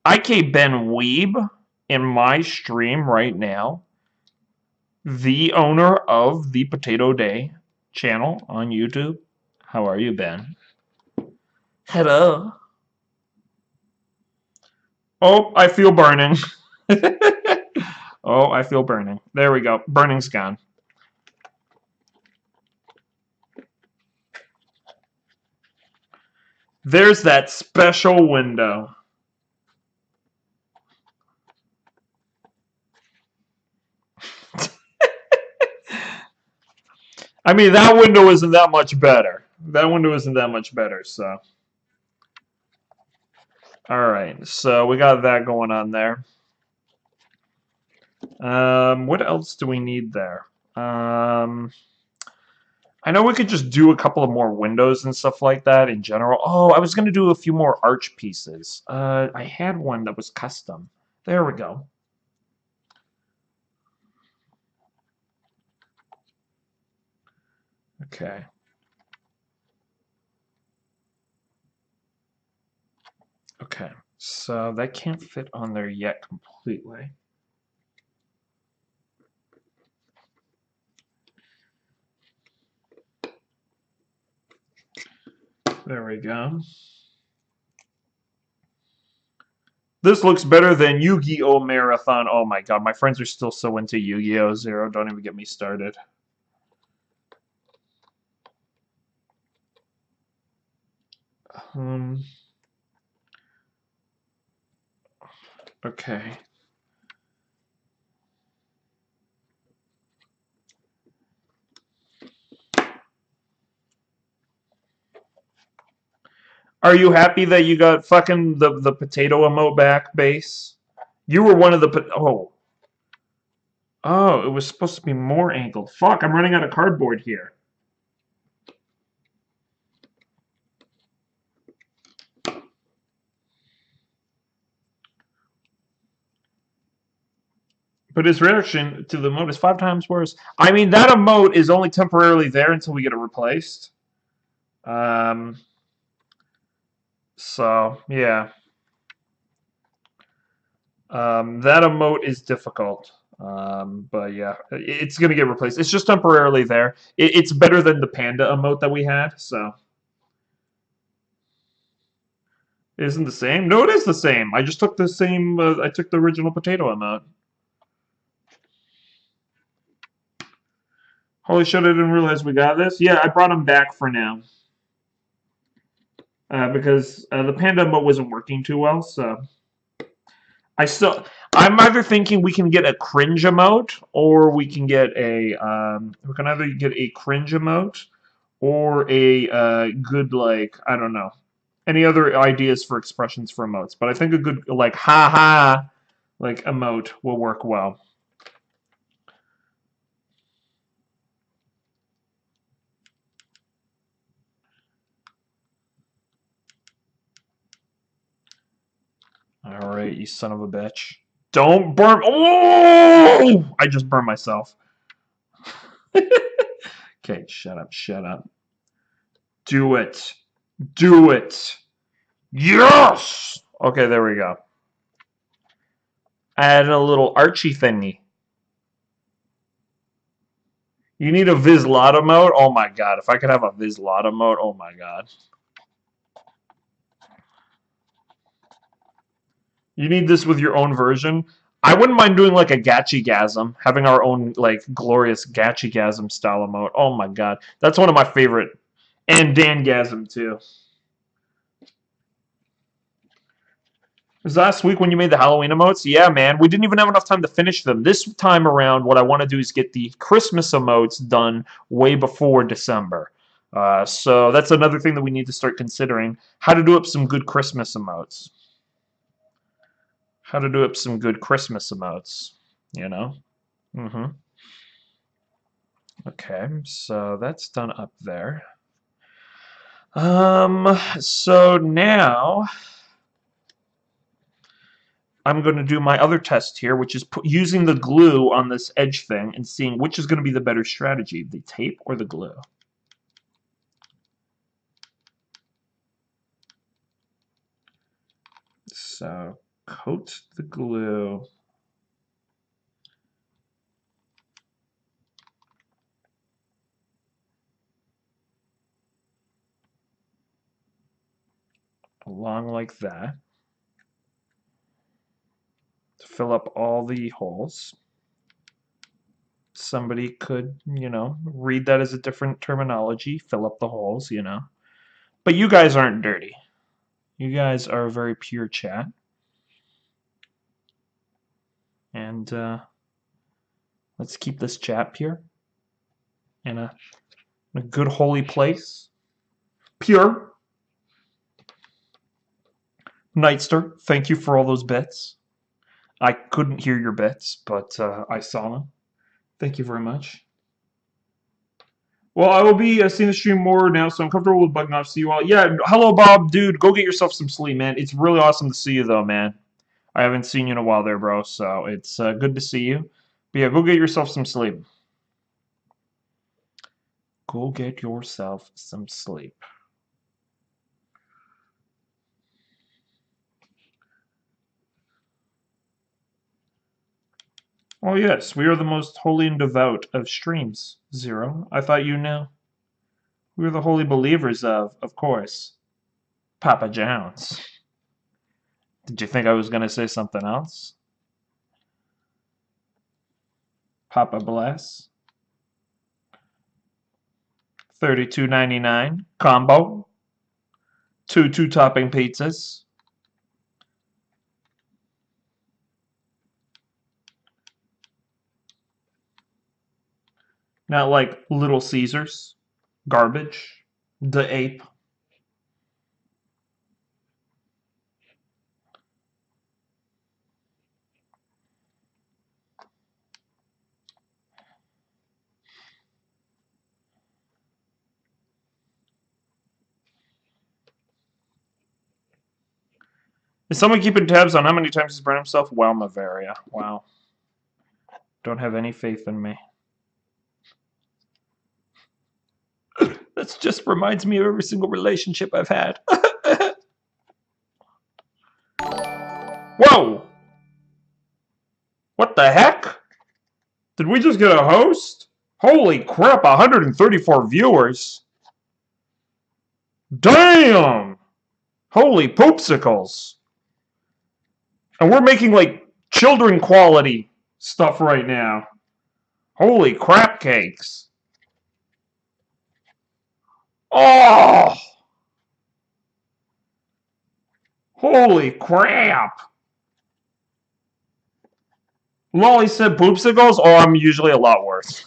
IK Ben Weeb in my stream right now, the owner of the Potato Day channel on YouTube. How are you, Ben? Hello. Oh, I feel burning. Oh, I feel burning. There we go. Burning's gone. There's that special window. I mean, that window isn't that much better. That window isn't that much better, so... Alright, so we got that going on there. What else do we need there? I know we could just do a couple of more windows and stuff like that in general. Oh, I was going to do a few more arch pieces. I had one that was custom. There we go. Okay. Okay, so that can't fit on there yet completely. There we go. This looks better than Yu-Gi-Oh! Marathon. Oh my god, my friends are still so into Yu-Gi-Oh! Zero. Don't even get me started. Okay. Are you happy that you got fucking the potato emote back, base? You were one of the... Oh. Oh, it was supposed to be more angled. Fuck, I'm running out of cardboard here. But his reaction to the emote is 5 times worse. I mean, that emote is only temporarily there until we get it replaced. So, yeah. That emote is difficult. But yeah, it's going to get replaced. It's just temporarily there. It's better than the panda emote that we had, so. It isn't the same? No, it is the same. I just took the same, I took the original potato emote. Holy shit, I didn't realize we got this. Yeah, I brought him back for now. Because the panda emote wasn't working too well, so. I'm either thinking we can get a cringe emote, or we can get a, we can either get a cringe emote, or a good, like, I don't know, any other ideas for expressions for emotes. But I think a good, like, ha-ha, like, emote will work well. Alright, you son of a bitch. Don't burn. Oh! I just burned myself. Okay, shut up, shut up. Do it. Do it. Yes! Okay, there we go. Add a little Archie thingy. You need a Vizlata mode? Oh my god, if I could have a Vizlata mode, oh my god. You need this with your own version? I wouldn't mind doing like a Gachigasm, having our own like glorious Gachigasm style emote. Oh my god. That's one of my favorite. And Dangasm too. Was last week when you made the Halloween emotes? Yeah, man. We didn't even have enough time to finish them. This time around, what I want to do is get the Christmas emotes done way before December. So that's another thing that we need to start considering. How to do up some good Christmas emotes. How to do up some good Christmas emotes, you know? Mm-hmm. Okay, so that's done up there. So now I'm going to do my other test here, which is using the glue on this edge thing and seeing which is going to be the better strategy, the tape or the glue. So coat the glue. Along like that. To fill up all the holes. Somebody could, you know, read that as a different terminology, fill up the holes, you know. But you guys aren't dirty. You guys are a very pure chat. And let's keep this chat pure. In a good holy place. Pure. Nightster, thank you for all those bits. I couldn't hear your bits, but I saw them. Thank you very much. Well, I will be seeing the stream more now, so I'm comfortable with bugging off. See you all. Yeah, hello, Bob, dude. Go get yourself some sleep, man. It's really awesome to see you, though, man. I haven't seen you in a while there, bro, so it's good to see you. But yeah, go get yourself some sleep. Go get yourself some sleep. Oh, yes, we are the most holy and devout of streams, Zero. I thought you knew. We are the holy believers of course, Papa John's. Did you think I was going to say something else? Papa Bless. $32.99 combo. Two topping pizzas. Not like Little Caesars. Garbage. The ape. Is someone keeping tabs on how many times he's burned himself? Wow, Mavaria. Wow. Don't have any faith in me. That just reminds me of every single relationship I've had. Whoa! What the heck? Did we just get a host? Holy crap, 134 viewers. Damn! Holy poopsicles. And we're making, like, children quality stuff right now. Holy crap cakes. Oh! Holy crap. Lolly said poopsicles? Oh, I'm usually a lot worse.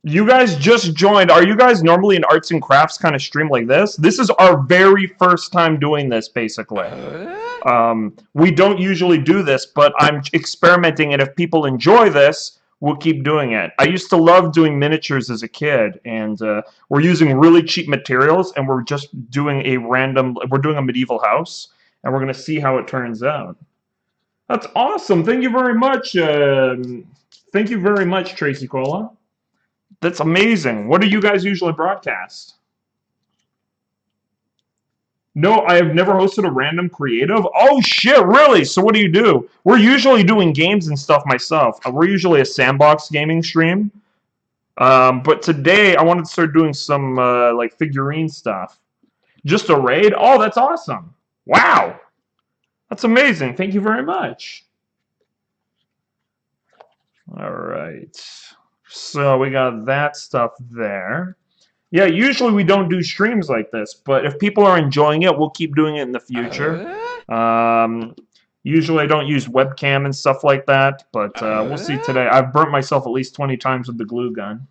You guys just joined. Are you guys normally in arts and crafts kind of stream like this? This is our very first time doing this, basically. We don't usually do this, but I'm experimenting, and if people enjoy this, we'll keep doing it. I used to love doing miniatures as a kid, and we're using really cheap materials, and we're just doing we're doing a medieval house, and we're going to see how it turns out. That's awesome. Thank you very much. Thank you very much, Tracy Cola. That's amazing. What do you guys usually broadcast? No, I have never hosted a random creative. Oh, shit, really? So what do you do? We're usually doing games and stuff myself. We're usually a sandbox gaming stream. But today, I wanted to start doing some, like, figurine stuff. Just a raid? Oh, that's awesome. Wow. That's amazing. Thank you very much. All right. So we got that stuff there. Yeah, usually we don't do streams like this, but if people are enjoying it, we'll keep doing it in the future. Usually I don't use webcam and stuff like that, but we'll see today. I've burnt myself at least 20 times with the glue gun.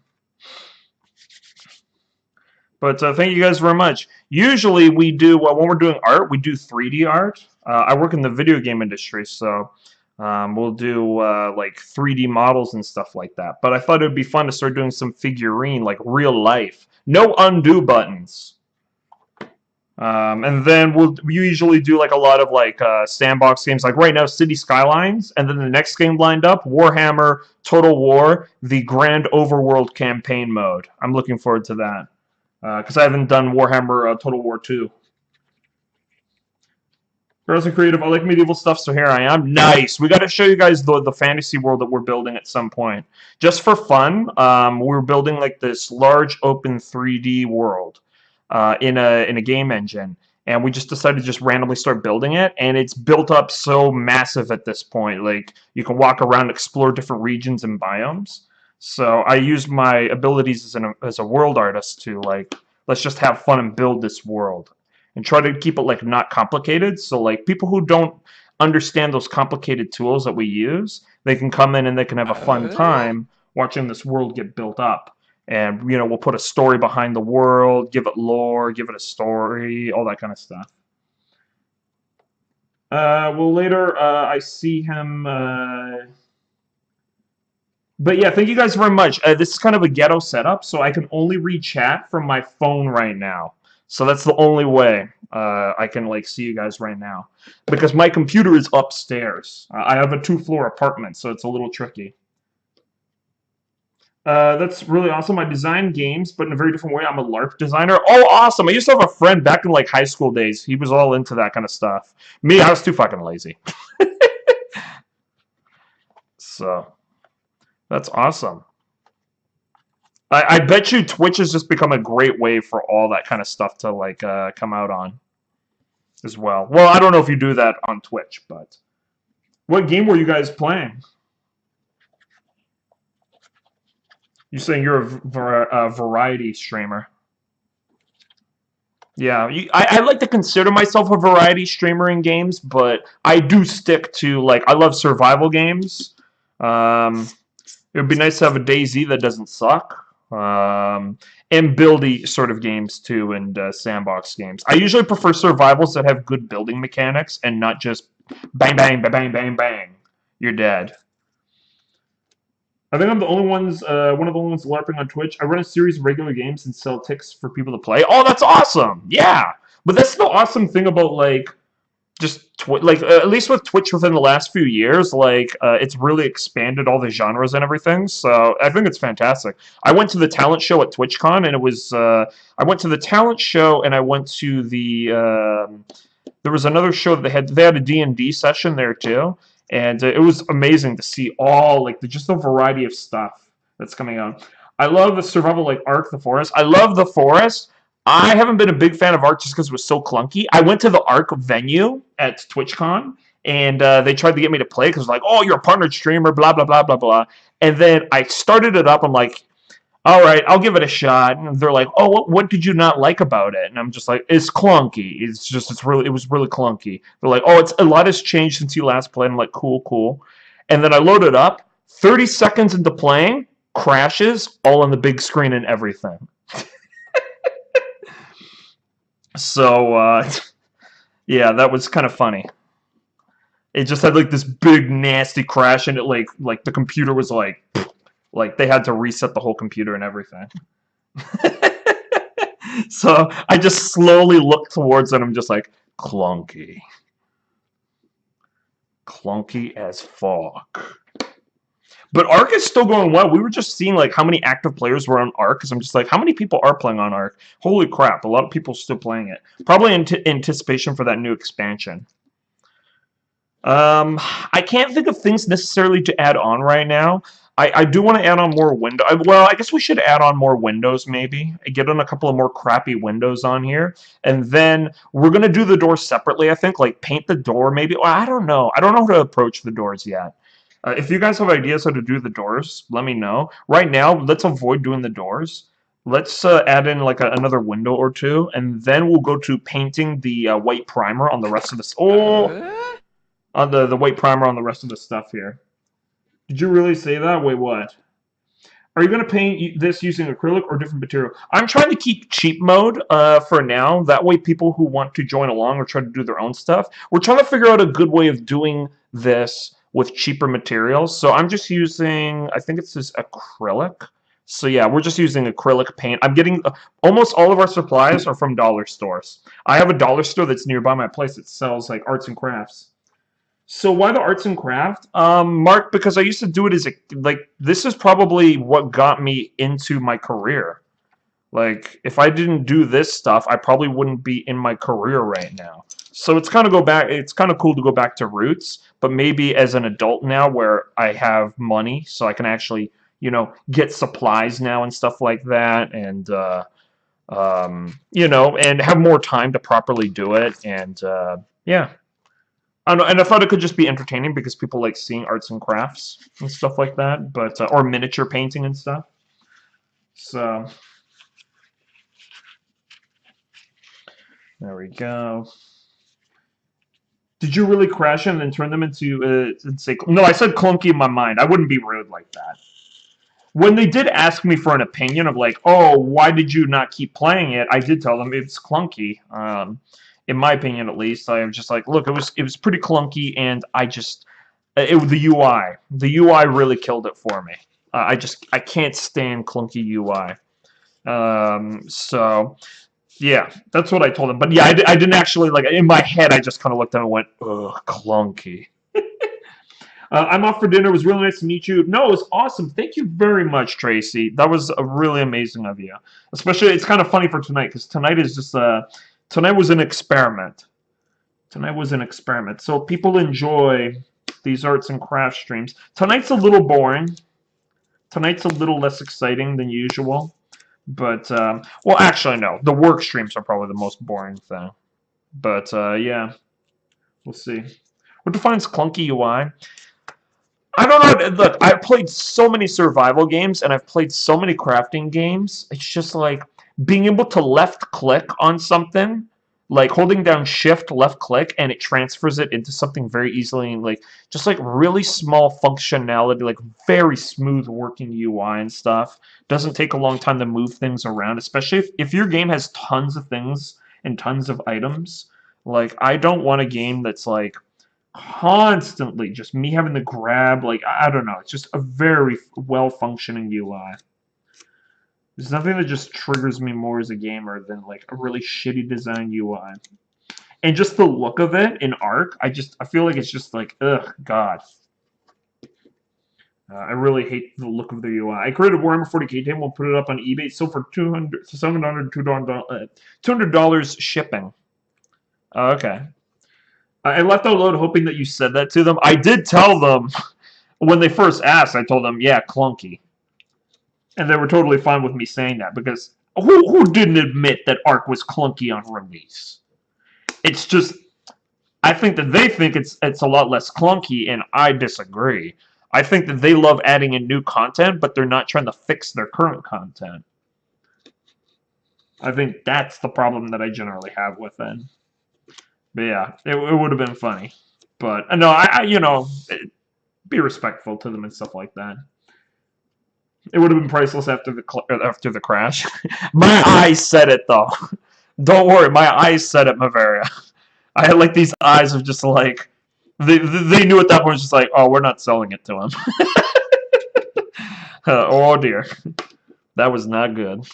But thank you guys very much. Usually we do, when we're doing art, we do 3D art. I work in the video game industry, so we'll do like 3D models and stuff like that. But I thought it would be fun to start doing some figurine, like real life. No undo buttons. And then we usually do like a lot of like sandbox games. Like right now, City Skylines, and then the next game lined up, Warhammer Total War, the Grand Overworld campaign mode. I'm looking forward to that because I haven't done Warhammer Total War 2. Girls are creative. I like medieval stuff, so here I am. Nice. We got to show you guys the fantasy world that we're building at some point. Just for fun, we're building like this large open 3D world in a game engine, and we just decided to just randomly start building it, and it's built up so massive at this point. Like you can walk around, explore different regions and biomes. So I used my abilities as a world artist to like let's just have fun and build this world. And try to keep it like not complicated, so like people who don't understand those complicated tools that we use, they can come in and they can have a fun time watching this world get built up. And you know, we'll put a story behind the world, give it lore, give it a story, all that kind of stuff. Well, later I see him. But yeah, thank you guys very much. This is kind of a ghetto setup, so I can only read chat from my phone right now. So that's the only way I can like see you guys right now, because my computer is upstairs. I have a 2-floor apartment, so it's a little tricky. That's really awesome. I design games, but in a very different way. I'm a LARP designer. Oh, awesome! I used to have a friend back in like high school days. He was all into that kind of stuff. Me, I was too fucking lazy. So that's awesome. I bet you Twitch has just become a great way for all that kind of stuff to like come out on as well. Well, I don't know if you do that on Twitch, but what game were you guys playing? You're saying you're a variety streamer. Yeah, I like to consider myself a variety streamer in games, but I do stick to like I love survival games. It would be nice to have a DayZ that doesn't suck. And buildy sort of games too, and sandbox games. I usually prefer survivals that have good building mechanics and not just bang, bang, bang, bang, bang, bang. You're dead. I think I'm the only one of the only ones LARPing on Twitch. I run a series of regular games and sell ticks for people to play. Oh, that's awesome! Yeah, but that's the awesome thing about like just like at least with Twitch within the last few years, like it's really expanded all the genres and everything. So I think it's fantastic. I went to the talent show at TwitchCon, and it was I went to the talent show, and I went to the there was another show that they had a D&D session there too, and it was amazing to see all like just the variety of stuff that's coming out. I love the survival like Ark the Forest. I love the Forest. I haven't been a big fan of Ark just because it was so clunky. I went to the Ark venue at TwitchCon, and they tried to get me to play because like, oh, you're a partnered streamer, blah blah blah blah blah. And then I started it up. I'm like, all right, I'll give it a shot. And they're like, oh, what did you not like about it? And I'm just like, it's clunky. It was really clunky. They're like, oh, a lot has changed since you last played. I'm like, cool, cool. And then I load it up. 30 seconds into playing, crashes all on the big screen and everything. So, yeah, that was kind of funny. It just had like this big nasty crash, and it like the computer was like they had to reset the whole computer and everything. So I just slowly looked towards it. I'm just like clunky, clunky as fuck. But Ark is still going well. We were just seeing like how many active players were on Ark, because I'm just like, how many people are playing on Ark? Holy crap, a lot of people still playing it. Probably in anticipation for that new expansion. I can't think of things necessarily to add on right now. I do want to add on more window. Well, I guess we should add on more windows, maybe. Get on a couple of more crappy windows on here. And then we're going to do the doors separately, I think. Like, paint the door, maybe. Well, I don't know. I don't know how to approach the doors yet. If you guys have ideas how to do the doors, let me know. Right now, let's avoid doing the doors. Let's add in like another window or two, and then we'll go to painting the white primer on the rest of this. Oh, on the white primer on the rest of the stuff here. Did you really say that? Wait, what? Are you going to paint this using acrylic or different material? I'm trying to keep cheap mode for now. That way people who want to join along or try to do their own stuff. We're trying to figure out a good way of doing this with cheaper materials. So I'm just using, I think it's this acrylic. So yeah, we're just using acrylic paint. I'm getting, almost all of our supplies are from dollar stores. I have a dollar store that's nearby my place that sells like arts and crafts. So why the arts and craft? Mark, because I used to do it as a, like, this is probably what got me into my career. Like, if I didn't do this stuff, I probably wouldn't be in my career right now. So it's kind of cool to go back to roots, but maybe as an adult now where I have money, so I can actually, you know, get supplies now and stuff like that, and, you know, and have more time to properly do it, and, yeah. I don't know, and I thought it could just be entertaining because people like seeing arts and crafts and stuff like that, but, or miniature painting and stuff. So, there we go. Did you really crash them and then turn them into, and say, no, I said clunky in my mind. I wouldn't be rude like that. When they did ask me for an opinion of like, oh, why did you not keep playing it? I did tell them it's clunky. In my opinion, at least, I was just like, look, it was pretty clunky, and the UI really killed it for me. I can't stand clunky UI. So yeah, that's what I told him. But yeah, I didn't actually like in my head. I just kind of looked at him and went, ugh, clunky. I'm off for dinner. It was really nice to meet you. No, it was awesome. Thank you very much, Tracy. That was really amazing of you. Especially, it's kind of funny for tonight because tonight is just tonight was an experiment. Tonight was an experiment. So people enjoy these arts and crafts streams. Tonight's a little boring. Tonight's a little less exciting than usual. But, well, actually, no. The work streams are probably the most boring thing. But, yeah. We'll see. What defines clunky UI? I don't know. Look, I've played so many survival games, and I've played so many crafting games. It's just like being able to left-click on something, like holding down Shift, left-click, and it transfers it into something very easily, and like just like really small functionality, like very smooth working UI and stuff. Doesn't take a long time to move things around, especially if your game has tons of things and tons of items. Like, I don't want a game that's like constantly just me having to grab, like, I don't know, it's just a very well-functioning UI. There's nothing that just triggers me more as a gamer than like a really shitty design UI. And just the look of it in Ark, I feel like it's just like, ugh, God. I really hate the look of the UI. I created a Warhammer 40k table and put it up on eBay. So for $200 shipping. Oh, okay. I left out loud hoping that you said that to them. I did tell them when they first asked. I told them, yeah, clunky, and they were totally fine with me saying that because who didn't admit that Ark was clunky on release? It's just I think that they think it's a lot less clunky, and I disagree. I think that they love adding in new content, but they're not trying to fix their current content. I think that's the problem that I generally have with it. But yeah, it would have been funny. But no, you know, be respectful to them and stuff like that. It would have been priceless after the crash. My eyes said it though. Don't worry, my eyes said it, Bavaria. I had like these eyes of just like they knew at that point, just like, oh, we're not selling it to him. Oh dear, that was not good.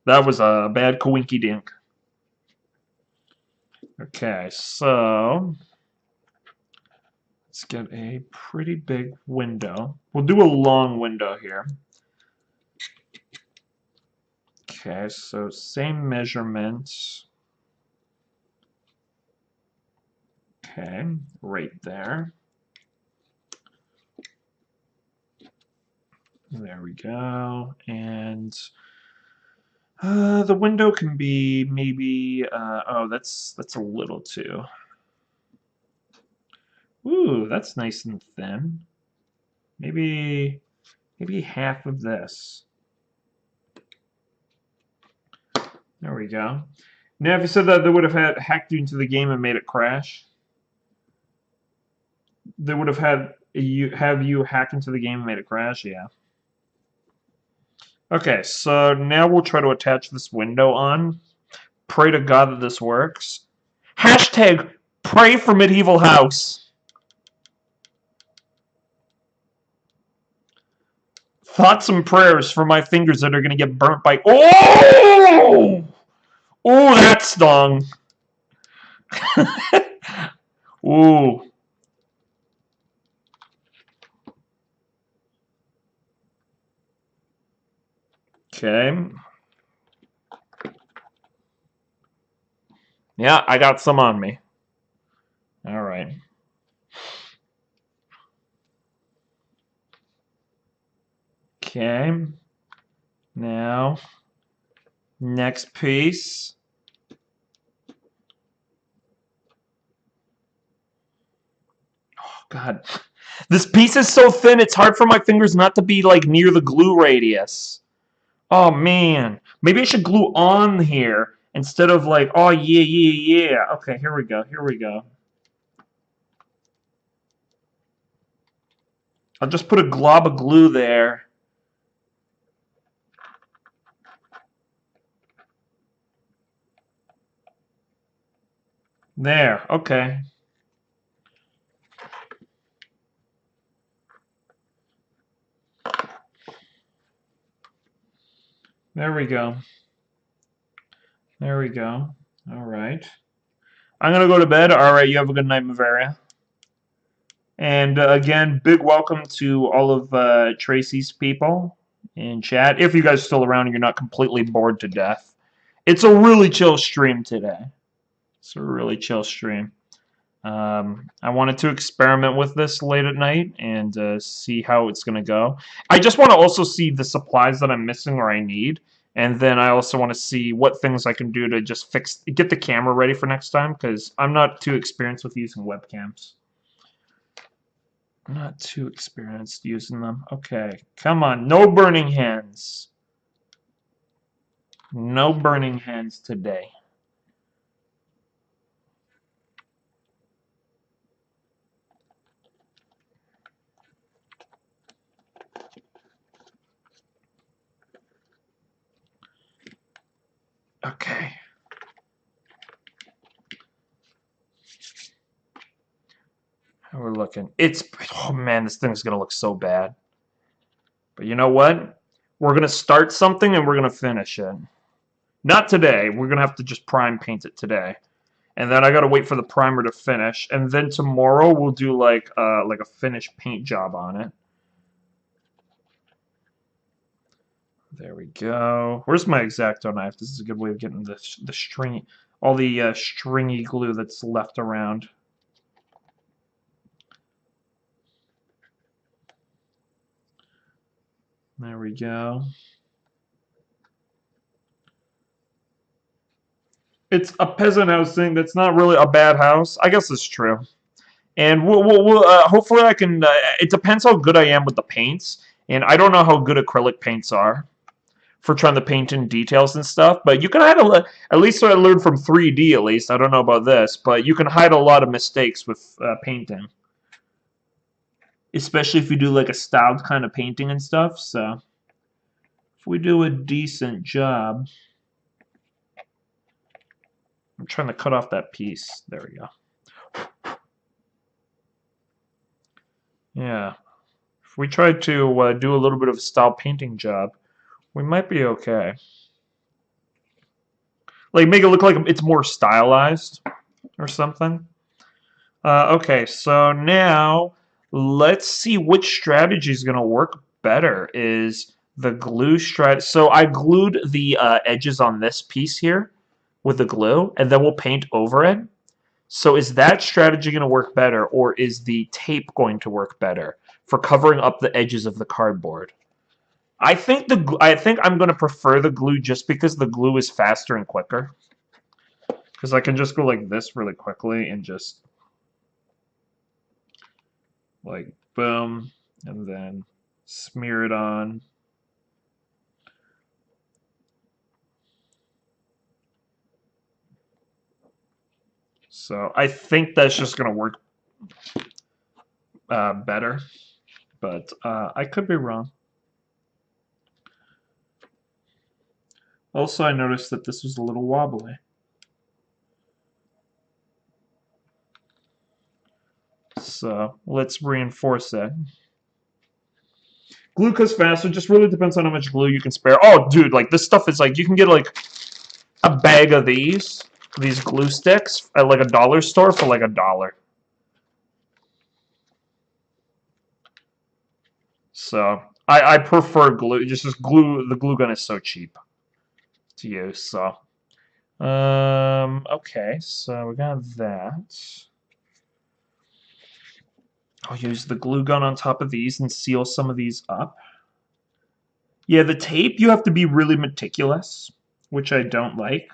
That was a bad coinky dink. Okay, so let's get a pretty big window. We'll do a long window here. Okay, so same measurements. Okay, right there. There we go. And the window can be maybe, oh, that's a little too. Ooh, that's nice and thin. Maybe half of this. There we go. Now, if you said that they would have hacked you into the game and made it crash, they would have you hack into the game and made it crash, yeah. Okay, so now we'll try to attach this window on. Pray to God that this works. Hashtag pray for medieval house. Thoughts and prayers for my fingers that are going to get burnt by... Oh! Oh, that stung. Ooh. Okay. Yeah, I got some on me. All right. Okay. Now, next piece. Oh, God. This piece is so thin, it's hard for my fingers not to be, like, near the glue radius. Oh, man. Maybe I should glue on here instead of, like, oh, yeah. Okay, here we go. I'll just put a glob of glue there. There, okay. There we go. There we go. All right. I'm going to go to bed. All right, you have a good night, Bavaria. And again, big welcome to all of Tracy's people in chat. If you guys are still around and you're not completely bored to death. It's a really chill stream today. It's a really chill stream. I wanted to experiment with this late at night and see how it's going to go. I just want to also see the supplies that I'm missing or I need. And then I also want to see what things I can do to just get the camera ready for next time, because I'm not too experienced with using webcams. I'm not too experienced using them. Okay, come on. No burning hands. No burning hands today. Okay. How we're looking. Oh man, this thing's going to look so bad. But you know what? We're going to start something and we're going to finish it. Not today. We're going to have to just prime paint it today. And then I got to wait for the primer to finish. And then tomorrow we'll do like a finished paint job on it. There we go. Where's my X-Acto knife? This is a good way of getting the string, all the stringy glue that's left around. There we go. It's a peasant house thing. That's not really a bad house. I guess it's true. And we'll hopefully I can. It depends how good I am with the paints, and I don't know how good acrylic paints are for trying to paint in details and stuff. But you can hide at least what I learned from 3D. At least I don't know about this, but you can hide a lot of mistakes with painting, especially if you do like a styled kind of painting and stuff. So if we do a decent job, I'm trying to cut off that piece. There we go. Yeah. If we try to do a little bit of a style painting job, we might be okay. Like, make it look like it's more stylized or something. Okay, so now let's see which strategy is going to work better. Is the glue strategy. So I glued the edges on this piece here with the glue, and then we'll paint over it. So is that strategy going to work better, or is the tape going to work better for covering up the edges of the cardboard? I think I'm going to prefer the glue just because the glue is faster and quicker. Because I can just go like this really quickly and just like boom, and then smear it on. So I think that's just going to work better, but I could be wrong. Also, I noticed that this was a little wobbly. So let's reinforce it. Glue cuts faster. Just really depends on how much glue you can spare. Oh, dude, like this stuff is like you can get like a bag of these glue sticks at like a dollar store for like $1. So I prefer glue. Just glue. The glue gun is so cheap to use. So okay. So we got that. I'll use the glue gun on top of these and seal some of these up. Yeah, the tape, you have to be really meticulous, which I don't like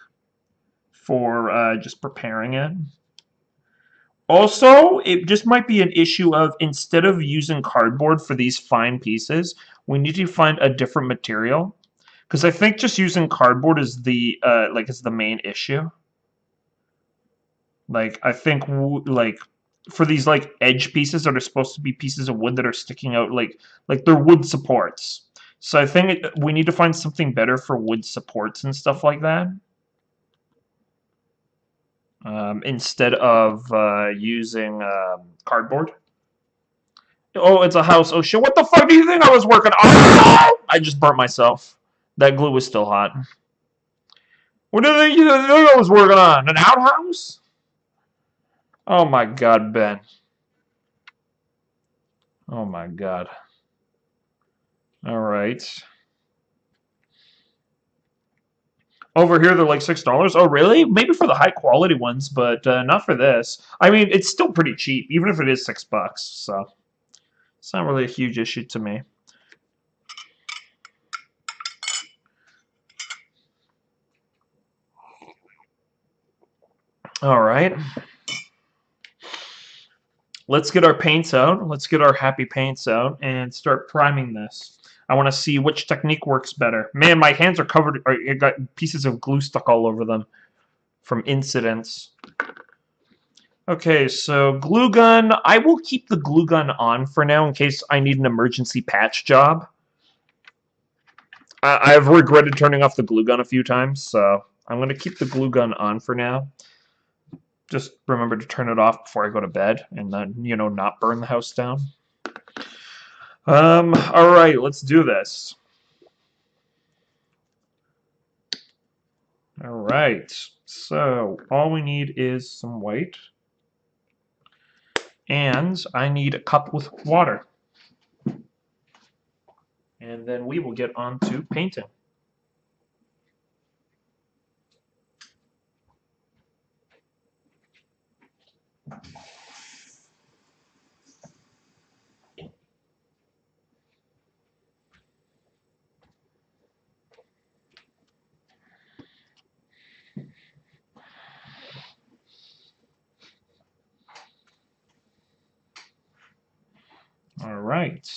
for just preparing it. Also, it just might be an issue of instead of using cardboard for these fine pieces, we need to find a different material. Because I think just using cardboard is is the main issue. Like, I think like for these like edge pieces that are supposed to be pieces of wood that are sticking out like they're wood supports. So I think we need to find something better for wood supports and stuff like that. instead of using cardboard. Oh, it's a house. Oh shit! What the fuck do you think I was working on? Oh, no! I just burnt myself. That glue was still hot. What do you think I was working on? An outhouse? Oh my god, Ben. Oh my god. All right. Over here, they're like $6. Oh, really? Maybe for the high quality ones, but not for this. I mean, it's still pretty cheap, even if it is $6. So it's not really a huge issue to me. All right. Let's get our paints out. Let's get our happy paints out and start priming this. I want to see which technique works better. Man, my hands are covered. I got pieces of glue stuck all over them from incidents. Okay, so glue gun. I will keep the glue gun on for now in case I need an emergency patch job. I've regretted turning off the glue gun a few times, so I'm going to keep the glue gun on for now. Just remember to turn it off before I go to bed and then, you know, not burn the house down. All right, let's do this. All right, so all we need is some white. And I need a cup with water. And then we will get on to painting. All right.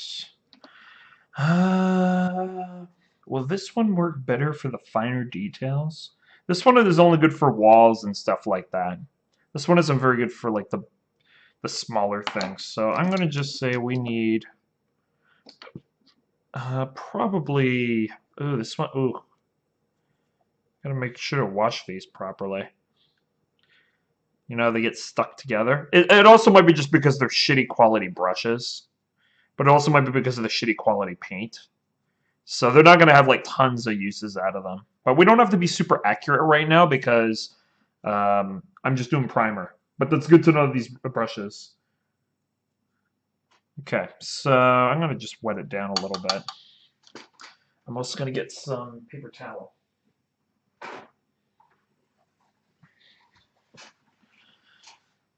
Will this one work better for the finer details? This one is only good for walls and stuff like that. This one isn't very good for like the smaller things. So I'm going to just say we need probably, ooh, this one, ooh. Gotta make sure to wash these properly. You know, they get stuck together. It also might be just because they're shitty quality brushes. But it also might be because of the shitty quality paint. So they're not going to have like tons of uses out of them. But we don't have to be super accurate right now because I'm just doing primer. But that's good to know these brushes. Okay, so I'm going to just wet it down a little bit. I'm also going to get some paper towel.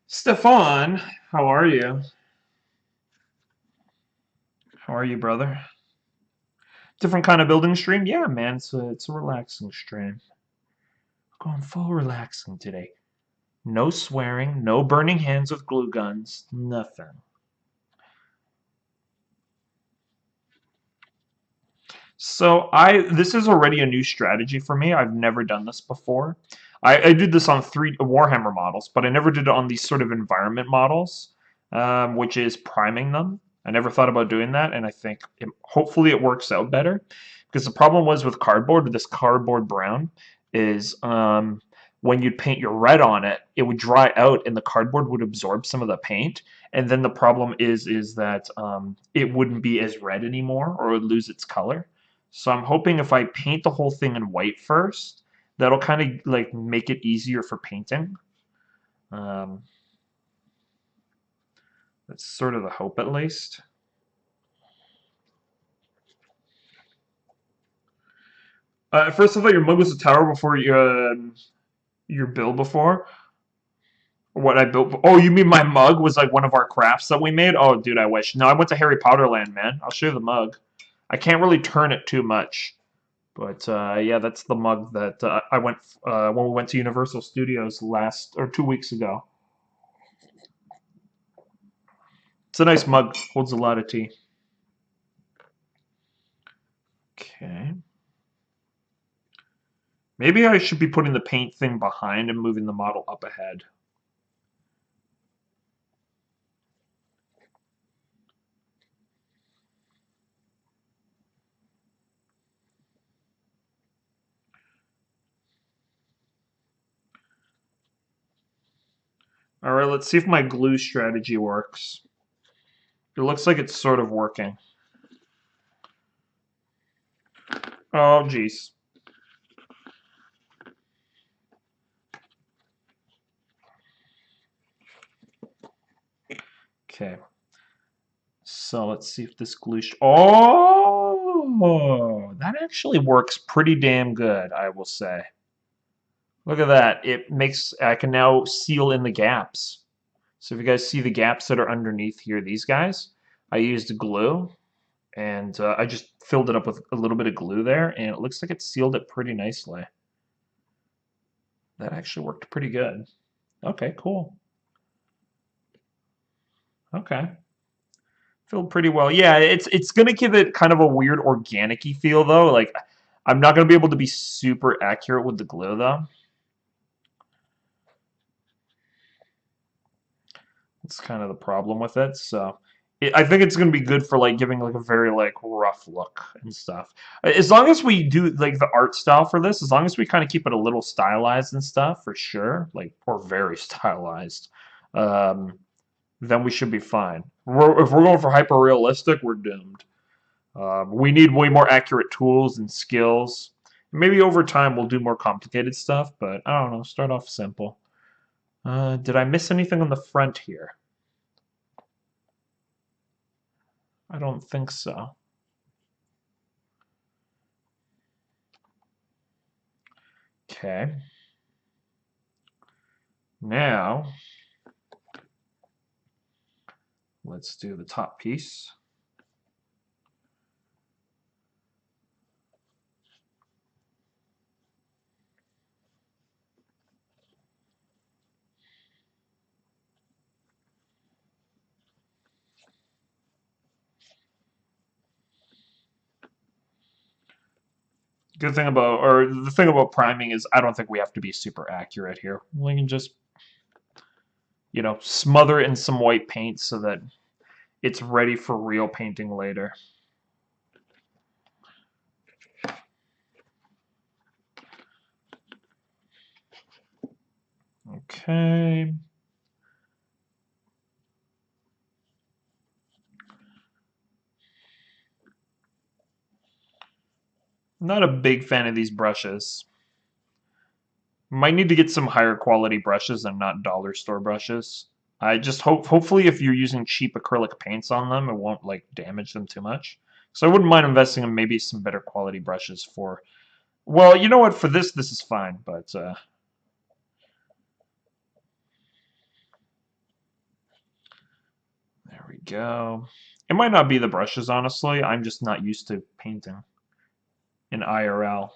Stefan, how are you? How are you, brother? Different kind of building stream? Yeah, man, it's a relaxing stream. Going full relaxing today. No swearing, no burning hands with glue guns, nothing. So this is already a new strategy for me. I've never done this before. I did this on 3 Warhammer models, but I never did it on these sort of environment models, which is priming them. I never thought about doing that, and I think hopefully it works out better. Because the problem was with cardboard, with this cardboard brown, is when you'd paint your red on it, it would dry out and the cardboard would absorb some of the paint. And then the problem is that it wouldn't be as red anymore or it would lose its color. So I'm hoping if I paint the whole thing in white first, that'll kind of like make it easier for painting. Um, that's sort of the hope, at least. At first, I thought your mug was a tower before your build before. What I built. Oh, you mean my mug was like one of our crafts that we made? Oh, dude, I wish. No, I went to Harry Potter Land, man. I'll show you the mug. I can't really turn it too much. But yeah, that's the mug that I went when we went to Universal Studios 2 weeks ago. It's a nice mug, holds a lot of tea. Okay. Maybe I should be putting the paint thing behind and moving the model up ahead. All right, let's see if my glue strategy works. It looks like it's sort of working. Oh, geez. Okay. So let's see if this glue. Oh, that actually works pretty damn good, I will say. Look at that. It makes. I can now seal in the gaps. So if you guys see the gaps that are underneath here, these guys, I used glue and I just filled it up with a little bit of glue there, and it looks like it sealed it pretty nicely. That actually worked pretty good. Okay, cool. Okay. Filled pretty well. Yeah, it's gonna give it kind of a weird organic-y feel though. Like I'm not gonna be able to be super accurate with the glue though. It's kind of the problem with it. So I think it's gonna be good for like giving like a very like rough look and stuff. As long as we do like the art style for this, as long as we kind of keep it a little stylized and stuff for sure, like or very stylized, um, then we should be fine. If we're going for hyper realistic, we're doomed. We need way more accurate tools and skills. Maybe over time we'll do more complicated stuff, but I don't know. Start off simple. Did I miss anything on the front here? I don't think so. Okay. Now, let's do the top piece. Good thing about, or the thing about priming is I don't think we have to be super accurate here. We can just, smother it in some white paint so that it's ready for real painting later. Okay. I'm not a big fan of these brushes. Might need to get some higher quality brushes and not dollar store brushes. I just hopefully if you're using cheap acrylic paints on them, it won't like damage them too much. So I wouldn't mind investing in maybe some better quality brushes for. Well, you know what? For this is fine, but there we go. It might not be the brushes, honestly. I'm just not used to painting in IRL.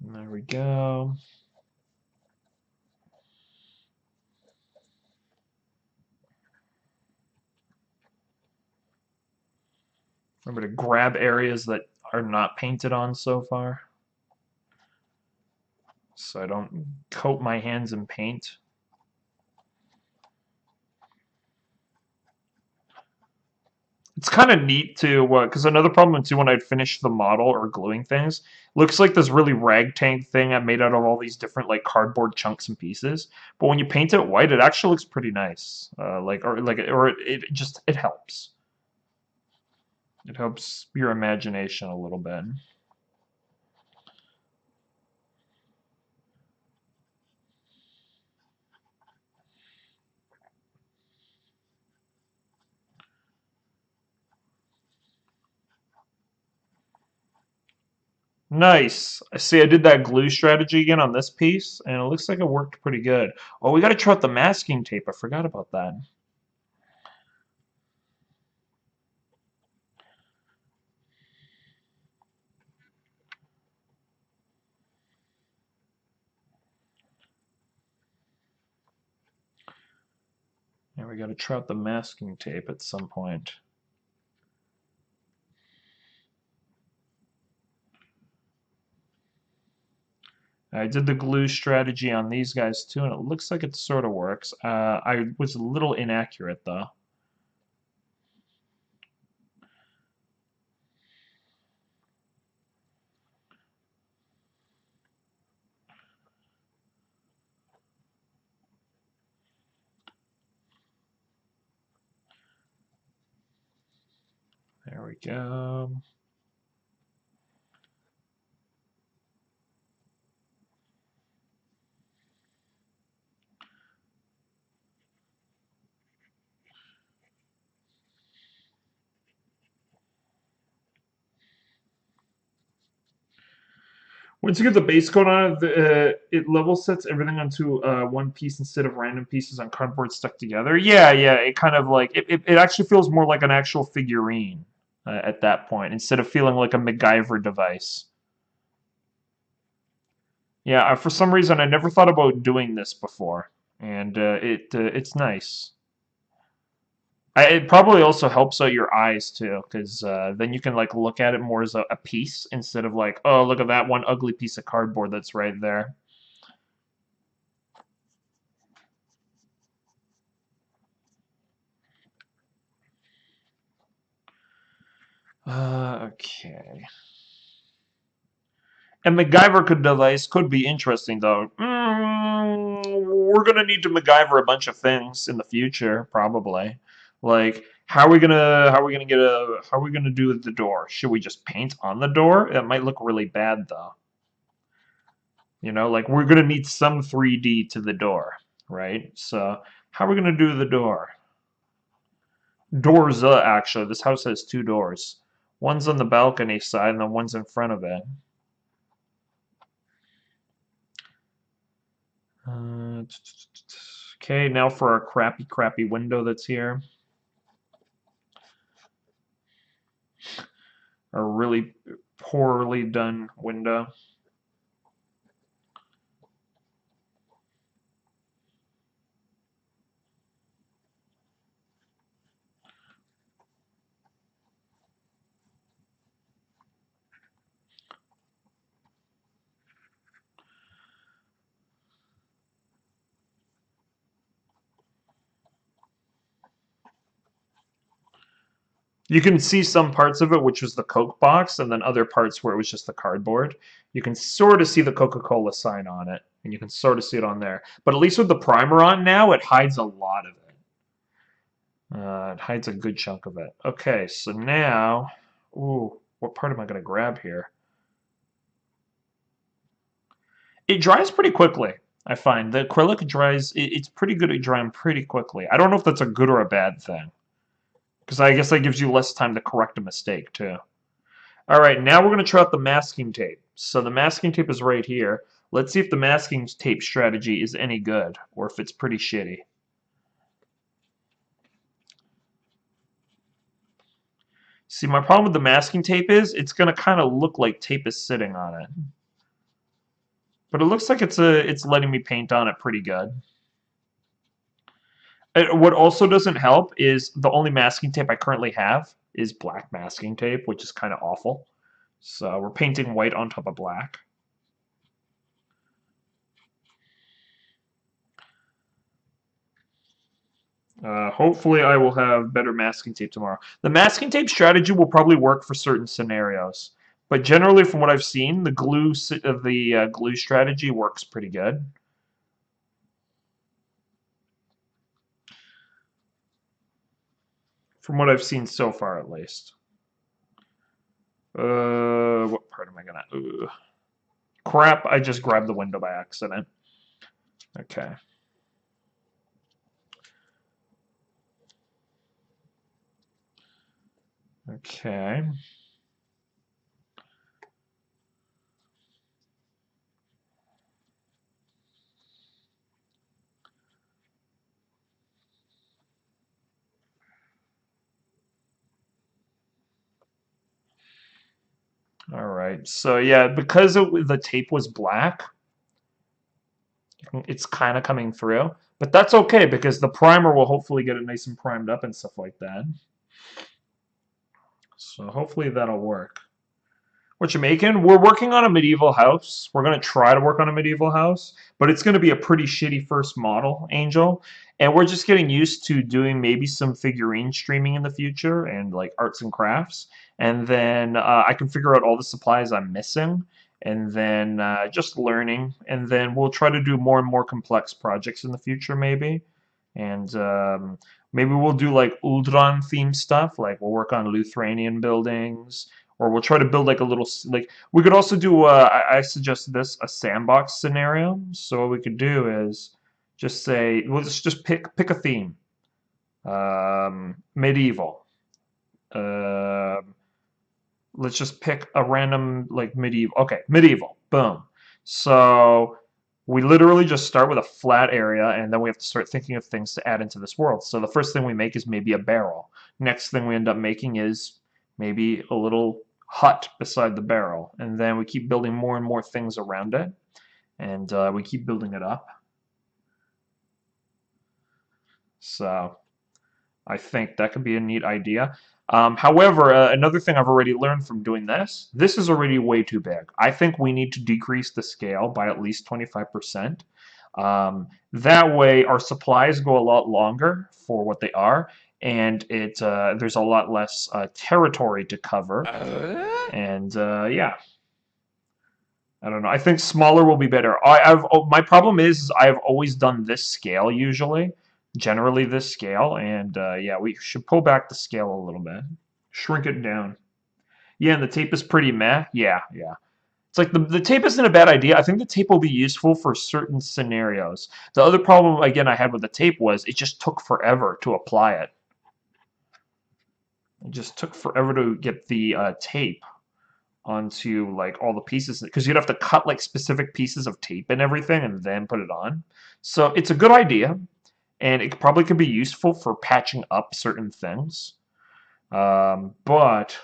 There we go. Remember to grab areas that are not painted on so far, so I don't coat my hands in paint. It's kind of neat too, because another problem too when I'd finish the model or gluing things, looks like this really ragtag thing I made out of all these different like cardboard chunks and pieces. But when you paint it white, it actually looks pretty nice. It just it helps. It helps your imagination a little bit. Nice. I see I did that glue strategy again on this piece, and it looks like it worked pretty good. Oh, we got to try out the masking tape. I forgot about that. Yeah, we got to try out the masking tape at some point. I did the glue strategy on these guys too, and it looks like it sort of works. I was a little inaccurate though. we go. Once you get the base coat on it, it level sets everything onto one piece instead of random pieces on cardboard stuck together. Yeah, yeah, it kind of like it actually feels more like an actual figurine at that point instead of feeling like a MacGyver device. Yeah, for some reason I never thought about doing this before, and it's nice. It probably also helps out your eyes too, because then you can like look at it more as a piece instead of like, oh, look at that one ugly piece of cardboard that's right there. Okay. A MacGyver device could be interesting though. We're gonna need to MacGyver a bunch of things in the future, probably. Like, how are we gonna do the door? Should we just paint on the door? That might look really bad though. You know, like we're gonna need some 3D to the door, right? So how are we gonna do the door? Doors, actually. This house has two doors. One's on the balcony side and then one's in front of it. Okay, now for our crappy window that's here. A really poorly done window. You can see some parts of it, which was the Coke box, and then other parts where it was just the cardboard. You can sort of see the Coca-Cola sign on it, and you can sort of see it on there. But at least with the primer on now, it hides a lot of it. It hides a good chunk of it. Okay, so now, ooh, what part am I going to grab here? It dries pretty quickly, I find. The acrylic dries, it's pretty good at drying pretty quickly. I don't know if that's a good or a bad thing, because I guess that gives you less time to correct a mistake, too. All right, now we're going to try out the masking tape. So the masking tape is right here. Let's see if the masking tape strategy is any good, or if it's pretty shitty. See, my problem with the masking tape is it's going to kind of look like tape is sitting on it. But it looks like it's letting me paint on it pretty good. What also doesn't help is the only masking tape I currently have is black masking tape, which is kind of awful. So we're painting white on top of black. Hopefully I will have better masking tape tomorrow. The masking tape strategy will probably work for certain scenarios. But generally, from what I've seen, the glue strategy works pretty good. From what I've seen so far, at least. What part am I gonna? Crap! I just grabbed the window by accident. Okay. Okay. All right. So yeah, because the tape was black, it's kind of coming through. But that's okay because the primer will hopefully get it nice and primed up and stuff like that. So hopefully that'll work. What you making? We're working on a medieval house. We're going to try to work on a medieval house, but it's going to be a pretty shitty first model, Angel. And we're just getting used to doing maybe some figurine streaming in the future and like arts and crafts. And then I can figure out all the supplies I'm missing and then just learning. And then we'll try to do more and more complex projects in the future, maybe. And Maybe we'll do like Uldran themed stuff, like we'll work on Lithuanian buildings, or we'll try to build like a little like we could also do. I suggested this a sandbox scenario. So what we could do is just say we'll just pick a theme. Medieval. Um, let's just pick a random like medieval. Okay, medieval. Boom. So we literally just start with a flat area and then we have to start thinking of things to add into this world. So the first thing we make is maybe a barrel. Next thing we end up making is maybe a little hut beside the barrel. And then we keep building more and more things around it. And we keep building it up. So I think that could be a neat idea. However, another thing I've already learned from doing this is already way too big. I think we need to decrease the scale by at least 25%. That way, our supplies go a lot longer for what they are, and there's a lot less territory to cover. And yeah, I don't know. I think smaller will be better. My problem is I've always done this scale usually, generally this scale, and yeah, we should pull back the scale a little bit, shrink it down. Yeah, and the tape is pretty meh. Yeah, yeah. It's like the tape isn't a bad idea. I think the tape will be useful for certain scenarios. The other problem again I had with the tape was it just took forever to apply it. It just took forever to get the tape onto like all the pieces because you'd have to cut like specific pieces of tape and everything and then put it on. So it's a good idea and it probably could be useful for patching up certain things. But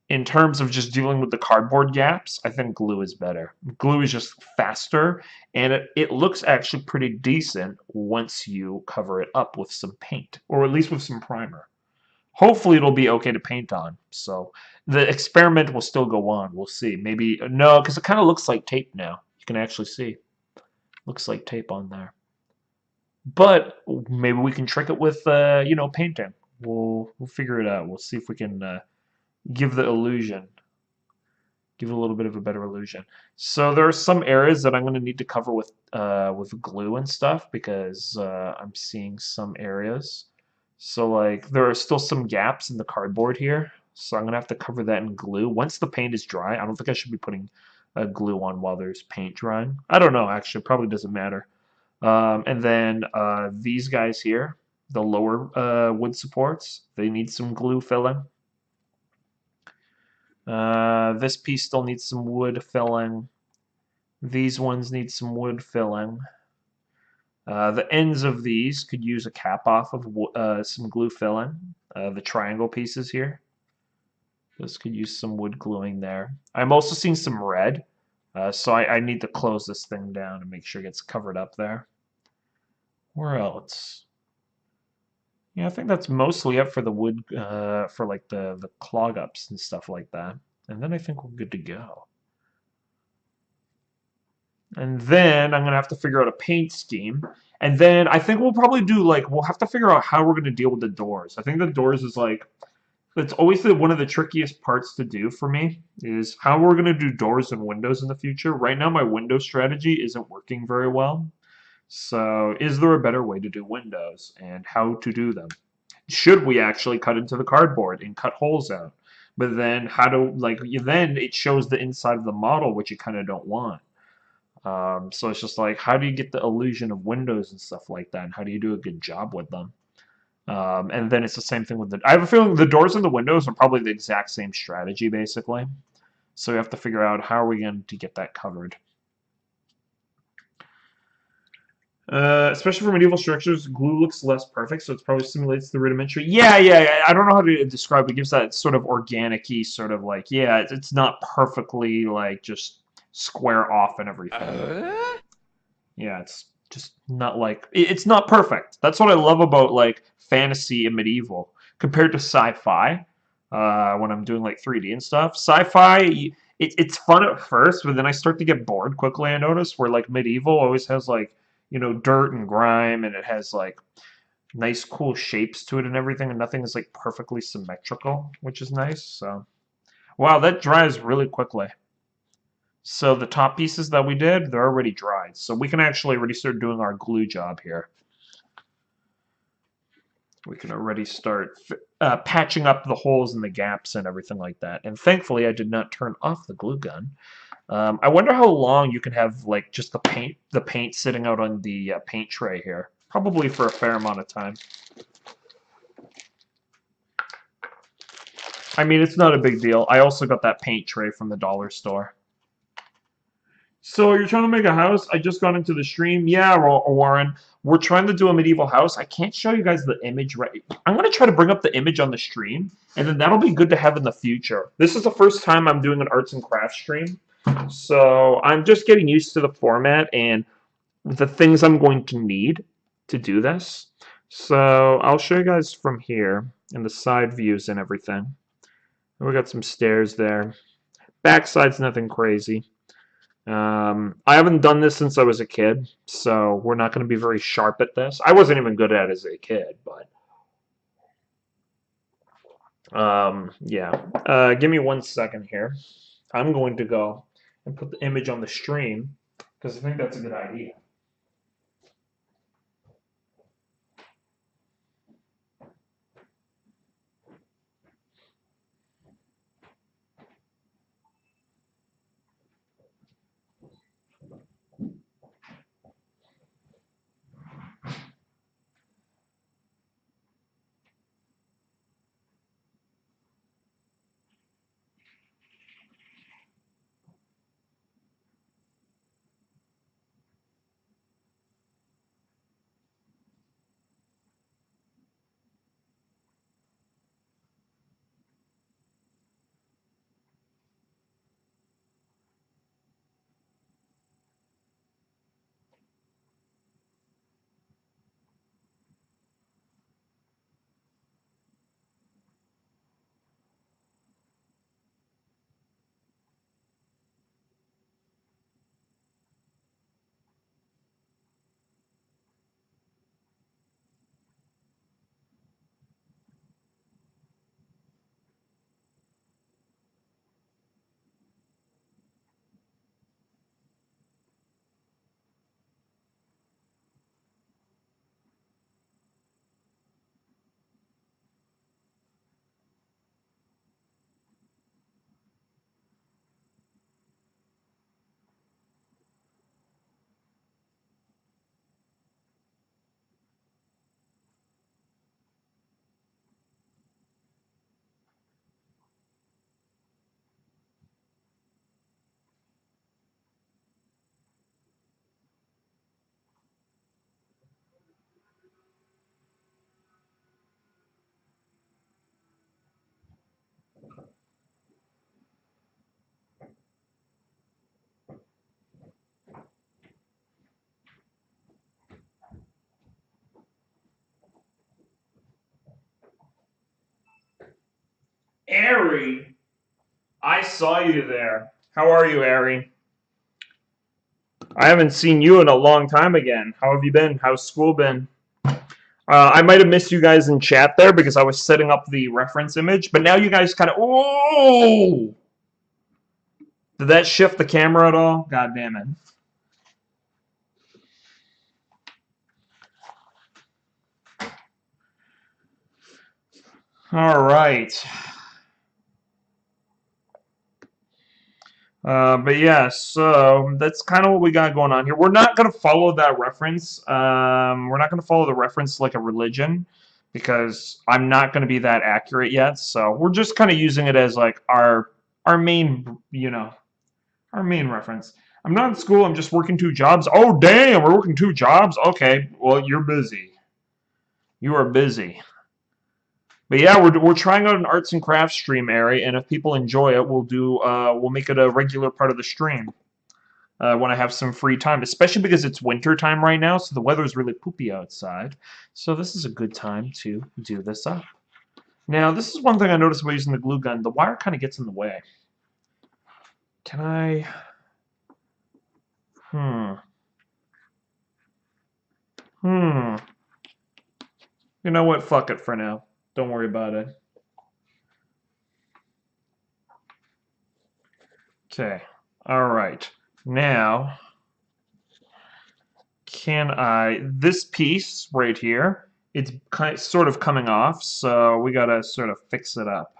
in terms of just dealing with the cardboard gaps, I think glue is better. Glue is just faster and it looks actually pretty decent once you cover it up with some paint or at least with some primer. Hopefully it'll be okay to paint on. So the experiment will still go on. We'll see. Maybe no, because it kind of looks like tape now. You can actually see. Looks like tape on there. But maybe we can trick it with you know, painting. We'll figure it out. We'll see if we can give the illusion. Give it a little bit of a better illusion. So there are some areas that I'm going to need to cover with glue and stuff because I'm seeing some areas. So like there are still some gaps in the cardboard here. So I'm gonna have to cover that in glue. Once the paint is dry, I don't think I should be putting glue on while there's paint drying. I don't know, actually, probably doesn't matter. And then these guys here, the lower wood supports, they need some glue filling. This piece still needs some wood filling. These ones need some wood filling. The ends of these could use a cap off of some glue filling. The triangle pieces here. This could use some wood gluing there. I'm also seeing some red, so I need to close this thing down and make sure it gets covered up there. Where else? Yeah, I think that's mostly up for the wood, for like the clog ups and stuff like that. And then I think we're good to go. And then I'm going to have to figure out a paint scheme. And then I think we'll probably do like, we'll have to figure out how we're going to deal with the doors. I think the doors is like, it's always one of the trickiest parts to do for me is how we're going to do doors and windows in the future. Right now, my window strategy isn't working very well. So is there a better way to do windows and how to do them? Should we actually cut into the cardboard and cut holes out? But then how do, like, then it shows the inside of the model, which you kind of don't want. So it's just like, how do you get the illusion of windows and stuff like that? And how do you do a good job with them? And then it's the same thing with I have a feeling the doors and the windows are probably the exact same strategy, basically. So we have to figure out how are we going to get that covered. Especially for medieval structures, glue looks less perfect, so it probably simulates the rudimentary. Yeah. I don't know how to describe it. It gives that sort of organic-y, sort of like, yeah, it's not perfectly, like, just square off and everything. Yeah, it's just not like it's not perfect. That's what I love about like fantasy and medieval compared to sci-fi. When I'm doing like 3D and stuff, sci-fi it's fun at first, but then I start to get bored quickly. I notice where like medieval always has like you know dirt and grime, and it has like nice cool shapes to it and everything, and nothing is like perfectly symmetrical, which is nice. So, wow, that dries really quickly. So the top pieces that we did, they're already dried. So we can actually already start doing our glue job here. we can already start patching up the holes and the gaps and everything like that. And thankfully, I did not turn off the glue gun. I wonder how long you can have like just the paint sitting out on the paint tray here. Probably for a fair amount of time. I mean, it's not a big deal. I also got that paint tray from the dollar store. So you're trying to make a house? I just got into the stream. Yeah, Warren. We're trying to do a medieval house. I can't show you guys the image right. I'm going to try to bring up the image on the stream, and then that'll be good to have in the future. This is the first time I'm doing an arts and crafts stream, so I'm just getting used to the format and the things I'm going to need to do this. So I'll show you guys from here and the side views and everything. We got some stairs there. Backside's nothing crazy. I haven't done this since I was a kid, so we're not going to be very sharp at this. I wasn't even good at it as a kid, but yeah. Give me 1 second here. I'm going to go and put the image on the stream because I think that's a good idea. Ari, I saw you there. How are you, Ari? I haven't seen you in a long time again. How have you been? How's school been? I might have missed you guys in chat there because I was setting up the reference image, but now you guys kind of. Oh! Did that shift the camera at all? God damn it. All right. But yeah, so that's kind of what we got going on here. We're not going to follow that reference. We're not going to follow the reference like a religion because I'm not going to be that accurate yet. So we're just kind of using it as like our main, our main reference. I'm not in school. I'm just working 2 jobs. Oh, damn, we're working 2 jobs? Okay, well, you're busy. You are busy. But yeah, we're trying out an arts and crafts stream area, and if people enjoy it, we'll make it a regular part of the stream when I have some free time. Especially because it's winter time right now, so the weather's really poopy outside. So this is a good time to do this up. Now, this is one thing I noticed by using the glue gun. The wire kind of gets in the way. Can I? Hmm. Hmm. You know what? Fuck it for now. Don't worry about it. Okay. All right. Now, this piece right here it's sort of coming off, so we gotta sort of fix it up.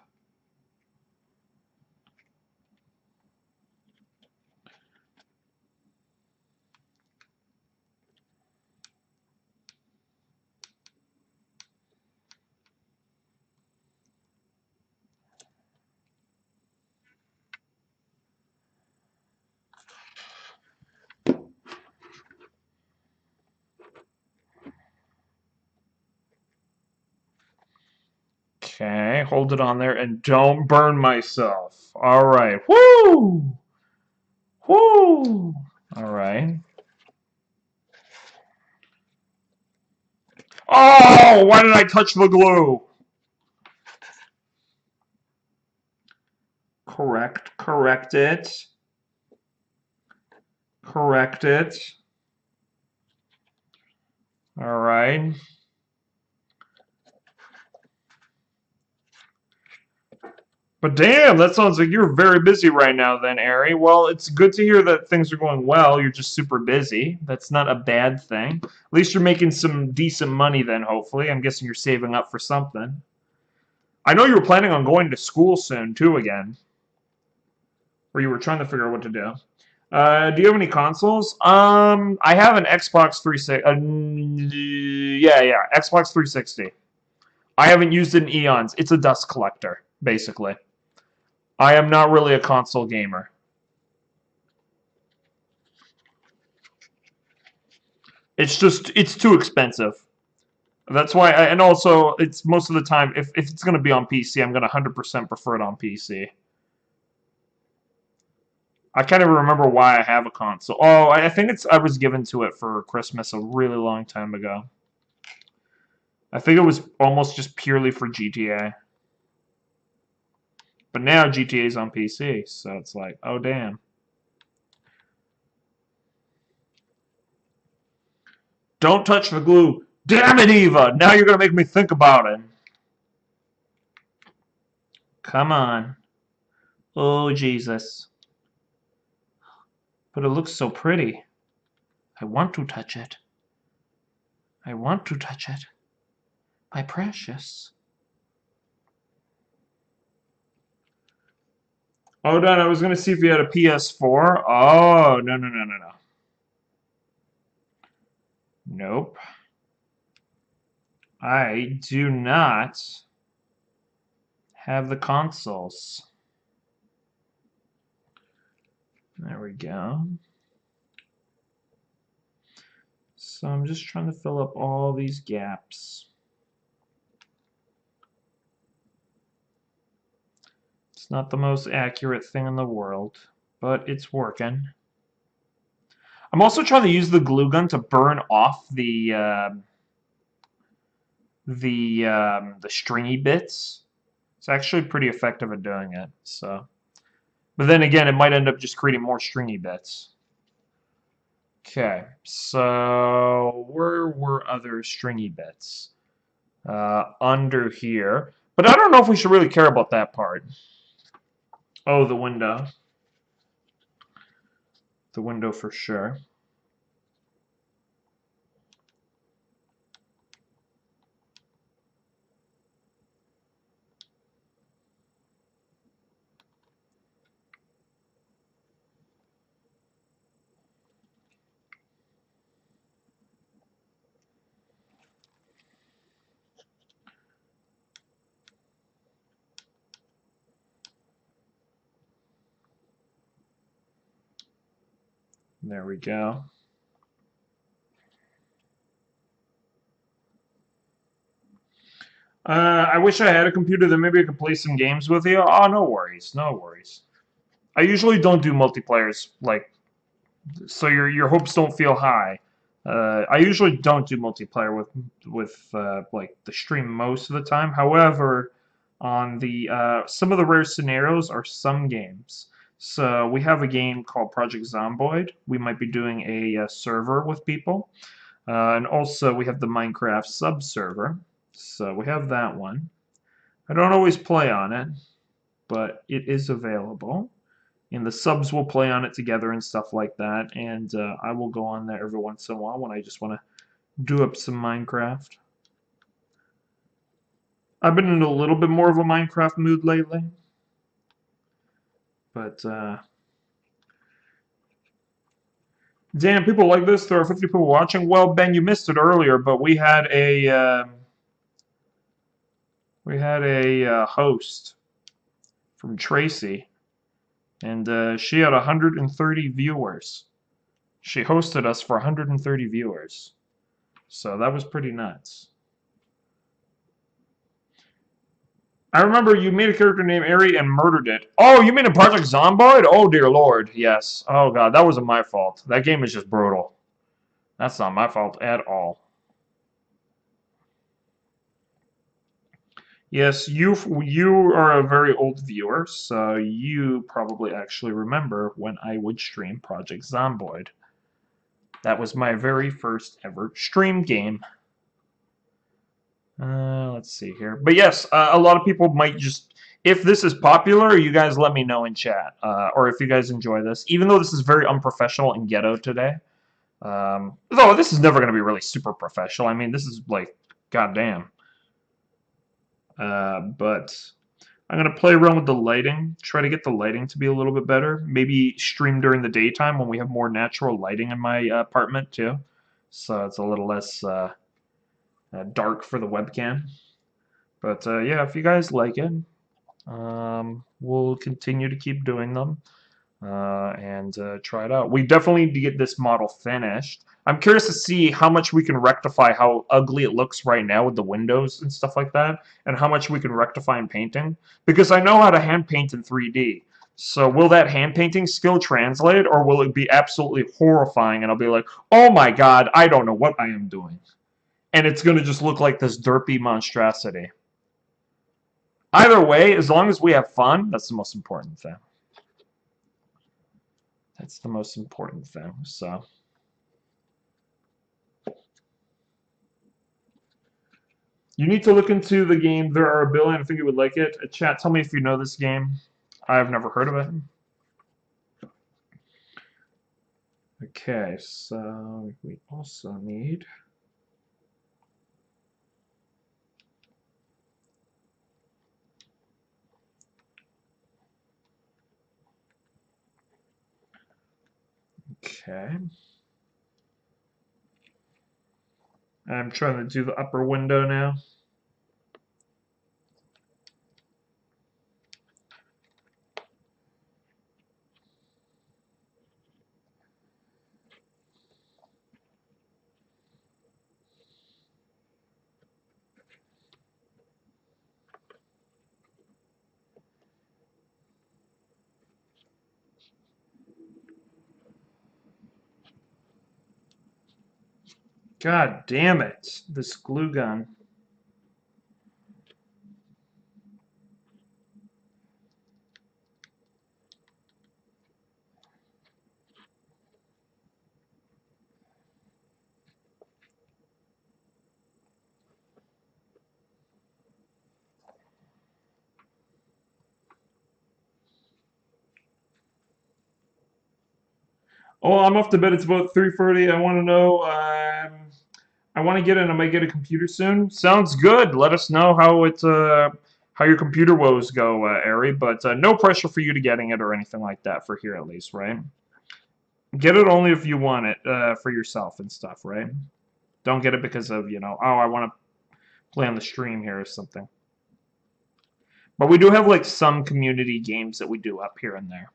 Okay, hold it on there and don't burn myself. All right. Woo! Woo! All right. Oh, why did I touch the glue? Correct it. Correct it. All right. But damn, that sounds like you're very busy right now then, Ari. Well, it's good to hear that things are going well. You're just super busy. That's not a bad thing. At least you're making some decent money then, hopefully. I'm guessing you're saving up for something. I know you were planning on going to school soon, too, again. Or you were trying to figure out what to do. Do you have any consoles? I have an Xbox 360. Yeah, Xbox 360. I haven't used it in eons. It's a dust collector, basically. I am not really a console gamer. It's too expensive. That's why, and also, it's most of the time, if it's going to be on PC, I'm going to 100% prefer it on PC. I can't even remember why I have a console. Oh, I think I was given to it for Christmas a really long time ago. I think it was almost just purely for GTA. But now GTA is on PC, so it's like, oh damn. Don't touch the glue. Damn it, Eva! Now you're gonna make me think about it. Come on. Oh, Jesus. But it looks so pretty. I want to touch it. I want to touch it. My precious. Oh, no, I was going to see if you had a PS4. Oh, no. Nope. I do not have the consoles. There we go. So I'm just trying to fill up all these gaps. It's not the most accurate thing in the world, but it's working. I'm also trying to use the glue gun to burn off the stringy bits. It's actually pretty effective at doing it. So, but then again, it might end up just creating more stringy bits. Okay, so where were other stringy bits? Under here. But I don't know if we should really care about that part. Oh, the window. The window for sure. There we go. I wish I had a computer that maybe I could play some games with you. Oh, no worries, no worries. I usually don't do multiplayers, like, so your hopes don't feel high. I usually don't do multiplayer with like the stream most of the time. However, on the some of the rare scenarios are some games. So we have a game called Project Zomboid. We might be doing a server with people, and also we have the Minecraft sub server. So we have that one. I don't always play on it, but it is available. And the subs will play on it together and stuff like that. And I will go on there every once in a while when I just want to do up some Minecraft. I've been in a little bit more of a Minecraft mood lately. But, damn, people like this. There are 50 people watching. Well, Ben, you missed it earlier, but we had a host from Tracy, and she had 130 viewers. She hosted us for 130 viewers. So that was pretty nuts. I remember you made a character named Ari and murdered it. Oh, you mean in Project Zomboid? Oh, dear lord, yes. Oh, god, that wasn't my fault. That game is just brutal. That's not my fault at all. Yes, you are a very old viewer, so you probably actually remember when I would stream Project Zomboid. That was my very first ever stream game. Let's see here. But yes, a lot of people might just... If this is popular, you guys let me know in chat. Or if you guys enjoy this. Even though this is very unprofessional and ghetto today. Though this is never going to be really super professional. I mean, this is like, goddamn. But I'm going to play around with the lighting. Try to get the lighting to be a little bit better. Maybe stream during the daytime when we have more natural lighting in my apartment, too. So it's a little less... dark for the webcam. But yeah, if you guys like it, we'll continue to keep doing them and try it out. We definitely need to get this model finished. I'm curious to see how much we can rectify how ugly it looks right now with the windows and stuff like that, and how much we can rectify in painting. Because I know how to hand paint in 3D. So will that hand painting skill translate, or will it be absolutely horrifying and I'll be like, oh my god, I don't know what I am doing. And it's going to just look like this derpy monstrosity. Either way, as long as we have fun, that's the most important thing. That's the most important thing, so... You need to look into the game There Are a Billion. I think you would like it. Chat, tell me if you know this game. I've never heard of it. Okay, so we also need... Okay. I'm trying to do the upper window now. God damn it, this glue gun. Oh, I'm off to bed. It's about 3:30. I want to know. I want to get in. I might get a computer soon. Sounds good. Let us know how your computer woes go, Ari. But no pressure for you to getting it or anything like that for here at least, right? Get it only if you want it for yourself and stuff, right? Don't get it because of oh, I want to play on the stream here or something. But we do have like some community games that we do up here and there.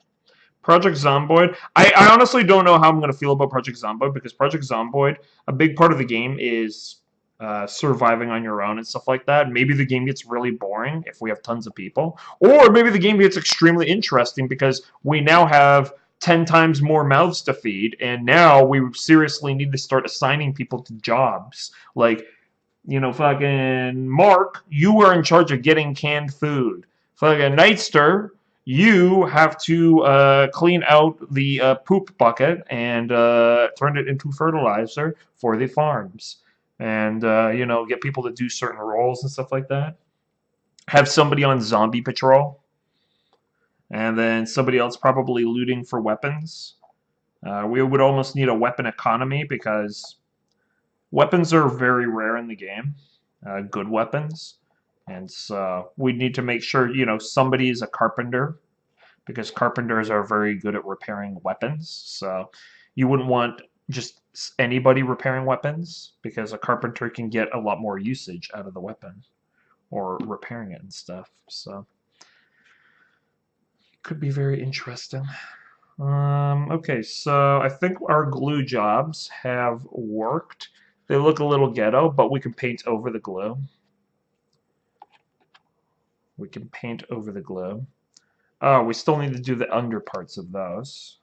Project Zomboid. I honestly don't know how I'm going to feel about Project Zomboid because Project Zomboid, a big part of the game is surviving on your own and stuff like that. Maybe the game gets really boring if we have tons of people. Or maybe the game gets extremely interesting because we now have 10 times more mouths to feed, and now we seriously need to start assigning people to jobs. Like, fucking Mark, you are in charge of getting canned food. Fucking Nightster, you have to clean out the poop bucket and turn it into fertilizer for the farms. And, get people to do certain roles and stuff like that. Have somebody on zombie patrol. And then somebody else probably looting for weapons. We would almost need a weapon economy because weapons are very rare in the game. Good weapons. And so we need to make sure, somebody is a carpenter because carpenters are very good at repairing weapons. So you wouldn't want just anybody repairing weapons because a carpenter can get a lot more usage out of the weapon or repairing it and stuff. So it could be very interesting. Okay, so I think our glue jobs have worked. They look a little ghetto, but we can paint over the glue. We can paint over the glue. Oh, we still need to do the under parts of those.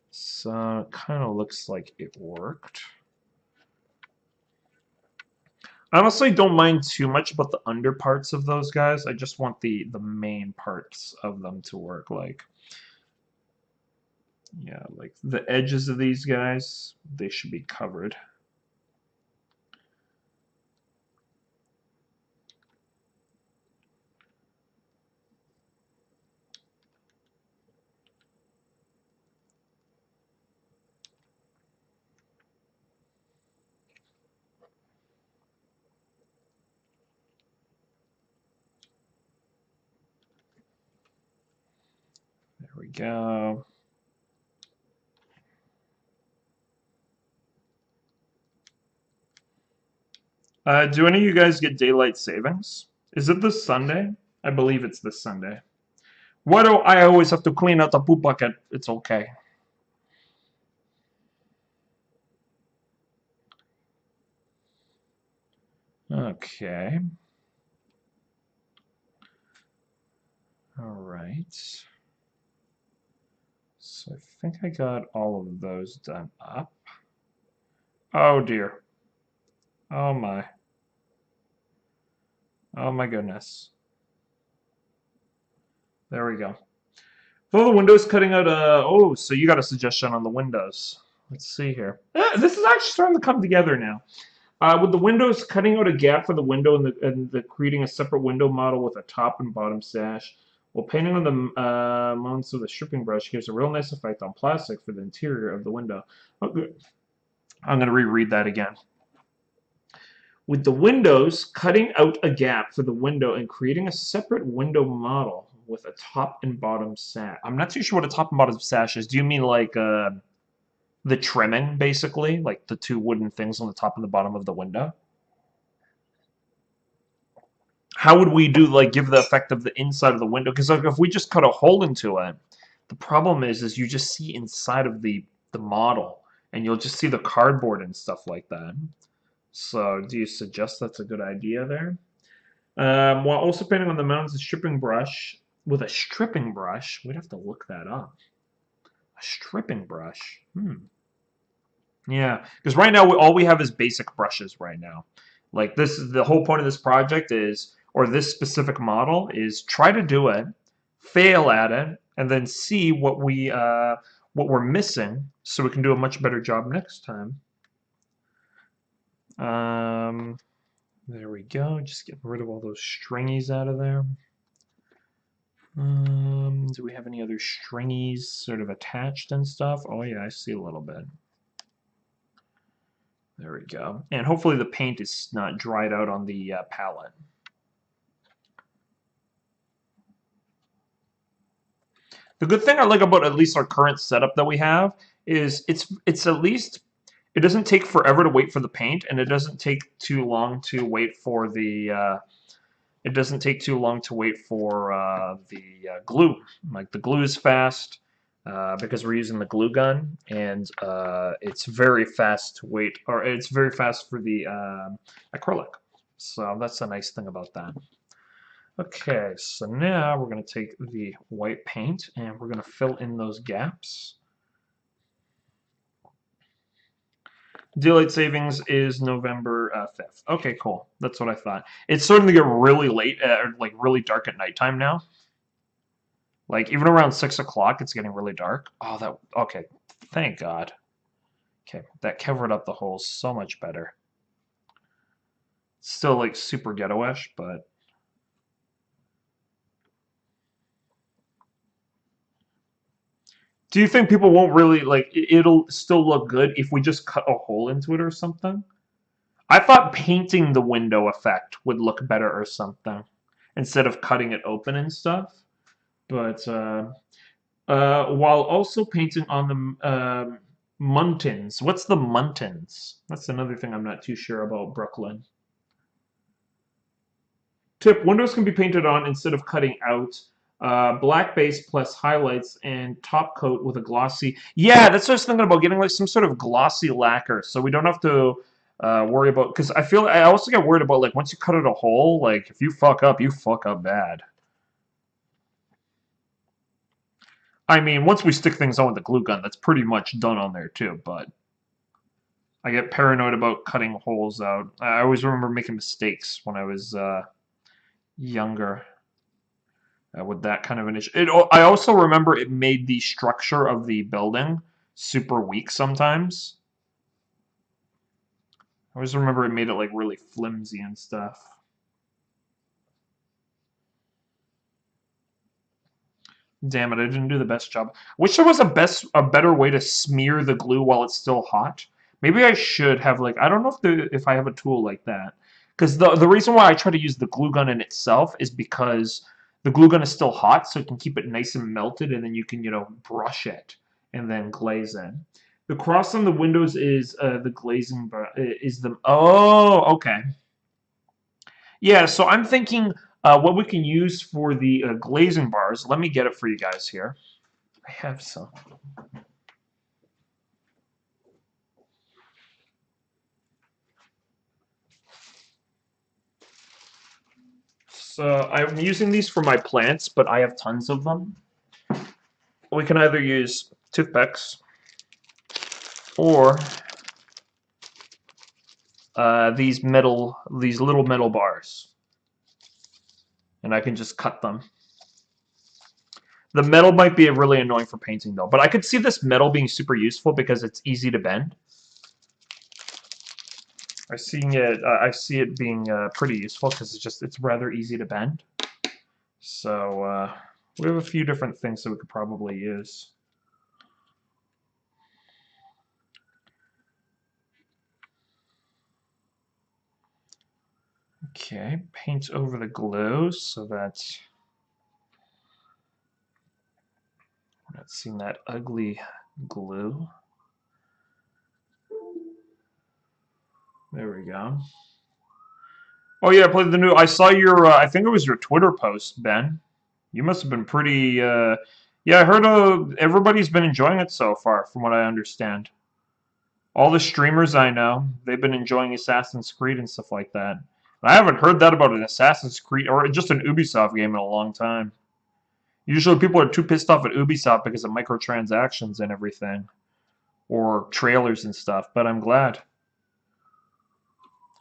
So it kind of looks like it worked. I honestly don't mind too much about the under parts of those guys. I just want the main parts of them to work. Like, yeah, like the edges of these guys, they should be covered. There we go. Do any of you guys get daylight savings? Is it this Sunday? I believe it's this Sunday. Why do I always have to clean out the poop bucket? It's okay. Okay. All right. So I think I got all of those done up. Oh dear. Oh my. Oh my goodness. There we go. For the windows cutting out oh, so you got a suggestion on the windows. Let's see here. This is actually starting to come together now. With the windows, cutting out a gap for the window and creating a separate window model with a top and bottom sash. While painting on the mounts with a stripping brush gives a real nice effect on plastic for the interior of the window. Okay. I'm going to reread that again. With the windows, cutting out a gap for the window and creating a separate window model with a top and bottom sash. I'm not too sure what a top and bottom sash is. Do you mean like the trimming, basically? Like the two wooden things on the top and the bottom of the window? How would we do, like, give the effect of the inside of the window? Because like, if we just cut a hole into it, the problem is you just see inside of the model, and you'll just see the cardboard and stuff like that. So, do you suggest that's a good idea there? While also painting on the mountains with a stripping brush, we'd have to look that up. A stripping brush. Yeah, because right now all we have is basic brushes right now. Like this is the whole point of this project is, or this specific model is, try to do it, fail at it, and then see what we're missing, so we can do a much better job next time. There we go. Just getting rid of all those stringies out of there. Do we have any other stringies sort of attached and stuff? Oh yeah, I see a little bit. There we go. And hopefully the paint is not dried out on the palette. The good thing I like about at least our current setup that we have is it's at least, it doesn't take forever to wait for the paint, and it doesn't take too long to wait for the glue. Like the glue is fast because we're using the glue gun, and it's very fast to wait, or it's very fast for the acrylic. So that's a nice thing about that. Okay, so now we're going to take the white paint and we're going to fill in those gaps. Daylight savings is November 5th. Okay, cool. That's what I thought. It's starting to get really late, like really dark at nighttime now. Like even around 6 o'clock, it's getting really dark. Oh, okay. Thank God. Okay, that covered up the holes so much better. Still like super ghetto-ish, but do you think people won't really like it'll still look good if we just cut a hole into it or something? I thought painting the window effect would look better or something instead of cutting it open and stuff. But while also painting on the Muntins. What's the Muntins? That's another thing I'm not too sure about Brooklyn. Tip, windows can be painted on instead of cutting out. Black base plus highlights and top coat with a glossy. Yeah, that's what I was thinking about, getting like some sort of glossy lacquer so we don't have to worry about. Because I also get worried about like once you cut out a hole, like if you fuck up bad. I mean, once we stick things on with the glue gun, that's pretty much done on there too, but I get paranoid about cutting holes out. I always remember making mistakes when I was younger with that kind of an issue. I also remember it made the structure of the building super weak sometimes. I always remember it made it like really flimsy and stuff. Damn it, I didn't do the best job. Wish there was a better way to smear the glue while it's still hot. Maybe I should have like I don't know if I have a tool like that. Because the reason why I try to use the glue gun in itself is because the glue gun is still hot, so it can keep it nice and melted, and then you can, brush it and then glaze in. The cross on the windows is the glazing bar is the okay. Yeah, so I'm thinking what we can use for the glazing bars. Let me get it for you guys here. I have some. So I'm using these for my plants, but I have tons of them. We can either use toothpicks or these little metal bars, and I can just cut them. The metal might be really annoying for painting though, but I could see this metal being super useful because it's easy to bend. I see it being pretty useful because it's rather easy to bend. So we have a few different things that we could probably use. Okay, paint over the glue so that we're not seeing that ugly glue. There we go. Oh yeah, I played the new. I saw your. I think it was your Twitter post, Ben. You must have been pretty. Yeah, I heard everybody's been enjoying it so far, from what I understand. All the streamers I know, they've been enjoying Assassin's Creed and stuff like that. I haven't heard that about an Assassin's Creed or just an Ubisoft game in a long time. Usually people are too pissed off at Ubisoft because of microtransactions and everything, or trailers and stuff, but I'm glad.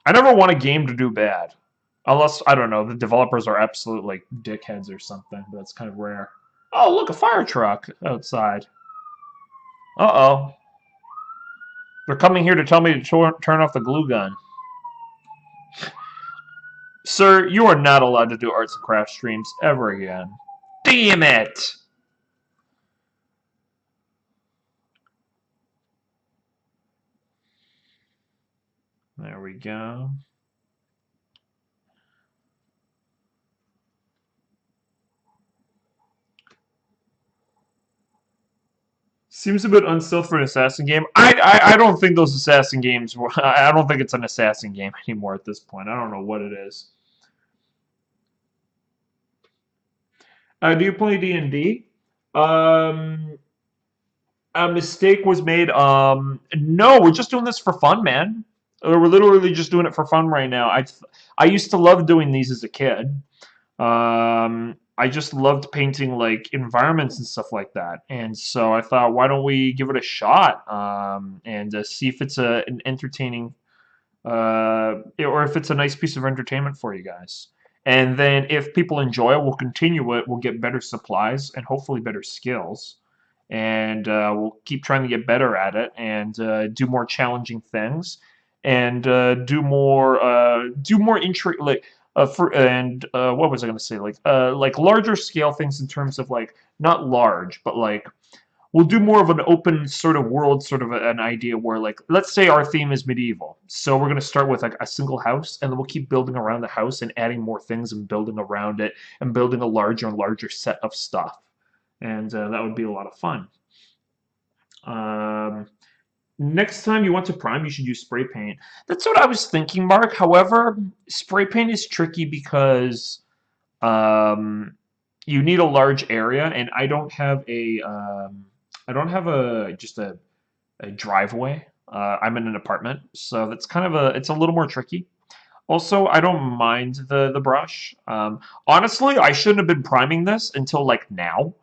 I never want a game to do bad. Unless, I don't know, the developers are absolute, like, dickheads or something, but that's kind of rare. Oh, look, a fire truck outside. Uh-oh. They're coming here to tell me to turn off the glue gun. Sir, you are not allowed to do arts and crafts streams ever again. Damn it! There we go. Seems a bit unstealth for an assassin game. I don't think those assassin games were. I don't think it's an assassin game anymore at this point. I don't know what it is. Do you play D&D? Um, a mistake was made. No, we're just doing this for fun, man. We're literally just doing it for fun right now. I used to love doing these as a kid. I just loved painting like environments and stuff like that, and so I thought, why don't we give it a shot and see if it's an entertaining or if it's a nice piece of entertainment for you guys. And then if people enjoy it, we'll continue it. We'll get better supplies and hopefully better skills, and we'll keep trying to get better at it and do more challenging things and do more like what was I going to say, like larger scale things in terms of like not large but like we'll do more of an open sort of world, sort of an idea where, like, let's say our theme is medieval. So we're going to start with like a single house, and then we'll keep building around the house and adding more things and building around it and building a larger and larger set of stuff. And that would be a lot of fun. Um, Next time you want to prime, you should use spray paint. That's what I was thinking, Mark. However, spray paint is tricky because you need a large area, and I don't have a just a driveway. I'm in an apartment, so that's kind of it's a little more tricky. Also, I don't mind the brush. Honestly, I shouldn't have been priming this until like now,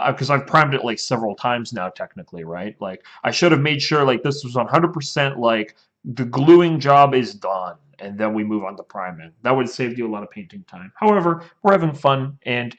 because I've primed it like several times now, technically, right? Like I should have made sure like this was 100% like the gluing job is done, and then we move on to priming. That would have saved you a lot of painting time. However, we're having fun, and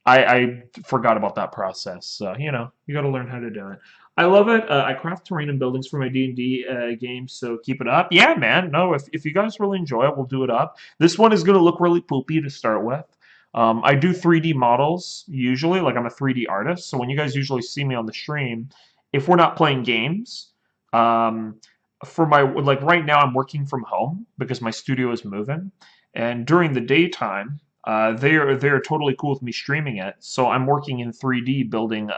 I forgot about that process. So, you know, you got to learn how to do it. I love it. I craft terrain and buildings for my D&D games, so keep it up. Yeah, man. No, if you guys really enjoy it, we'll do it up. This one is going to look really poopy to start with. I do 3D models usually, like I'm a 3D artist. So when you guys usually see me on the stream, if we're not playing games, for my like right now I'm working from home because my studio is moving, and during the daytime, they're totally cool with me streaming it. So I'm working in 3D building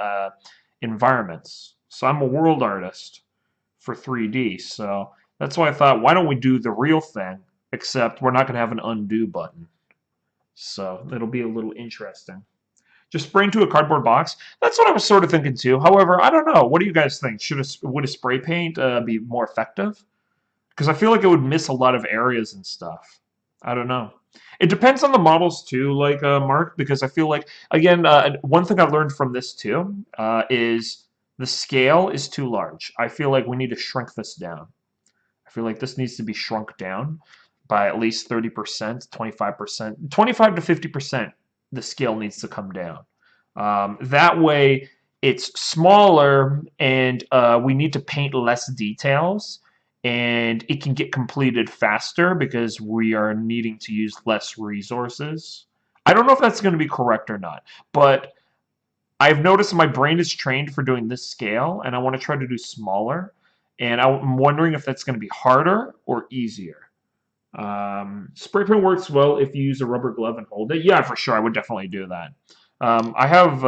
environments. So I'm a world artist for 3D. So that's why I thought, why don't we do the real thing? Except we're not going to have an undo button. So it'll be a little interesting. Just spray into a cardboard box. That's what I was sort of thinking too. However, I don't know. What do you guys think? Would a spray paint be more effective? Because I feel like it would miss a lot of areas and stuff. I don't know. It depends on the models too, like Mark, because I feel like again, one thing I've learned from this too is the scale is too large. I feel like we need to shrink this down. I feel like this needs to be shrunk down by at least 30%, 25%, 25 to 50%. The scale needs to come down. That way, it's smaller, and we need to paint less details, and it can get completed faster because we are needing to use less resources. I don't know if that's going to be correct or not, but I've noticed my brain is trained for doing this scale, and I want to try to do smaller, and I'm wondering if that's going to be harder or easier. Spray paint works well if you use a rubber glove and hold it. Yeah, for sure, I would definitely do that. I have,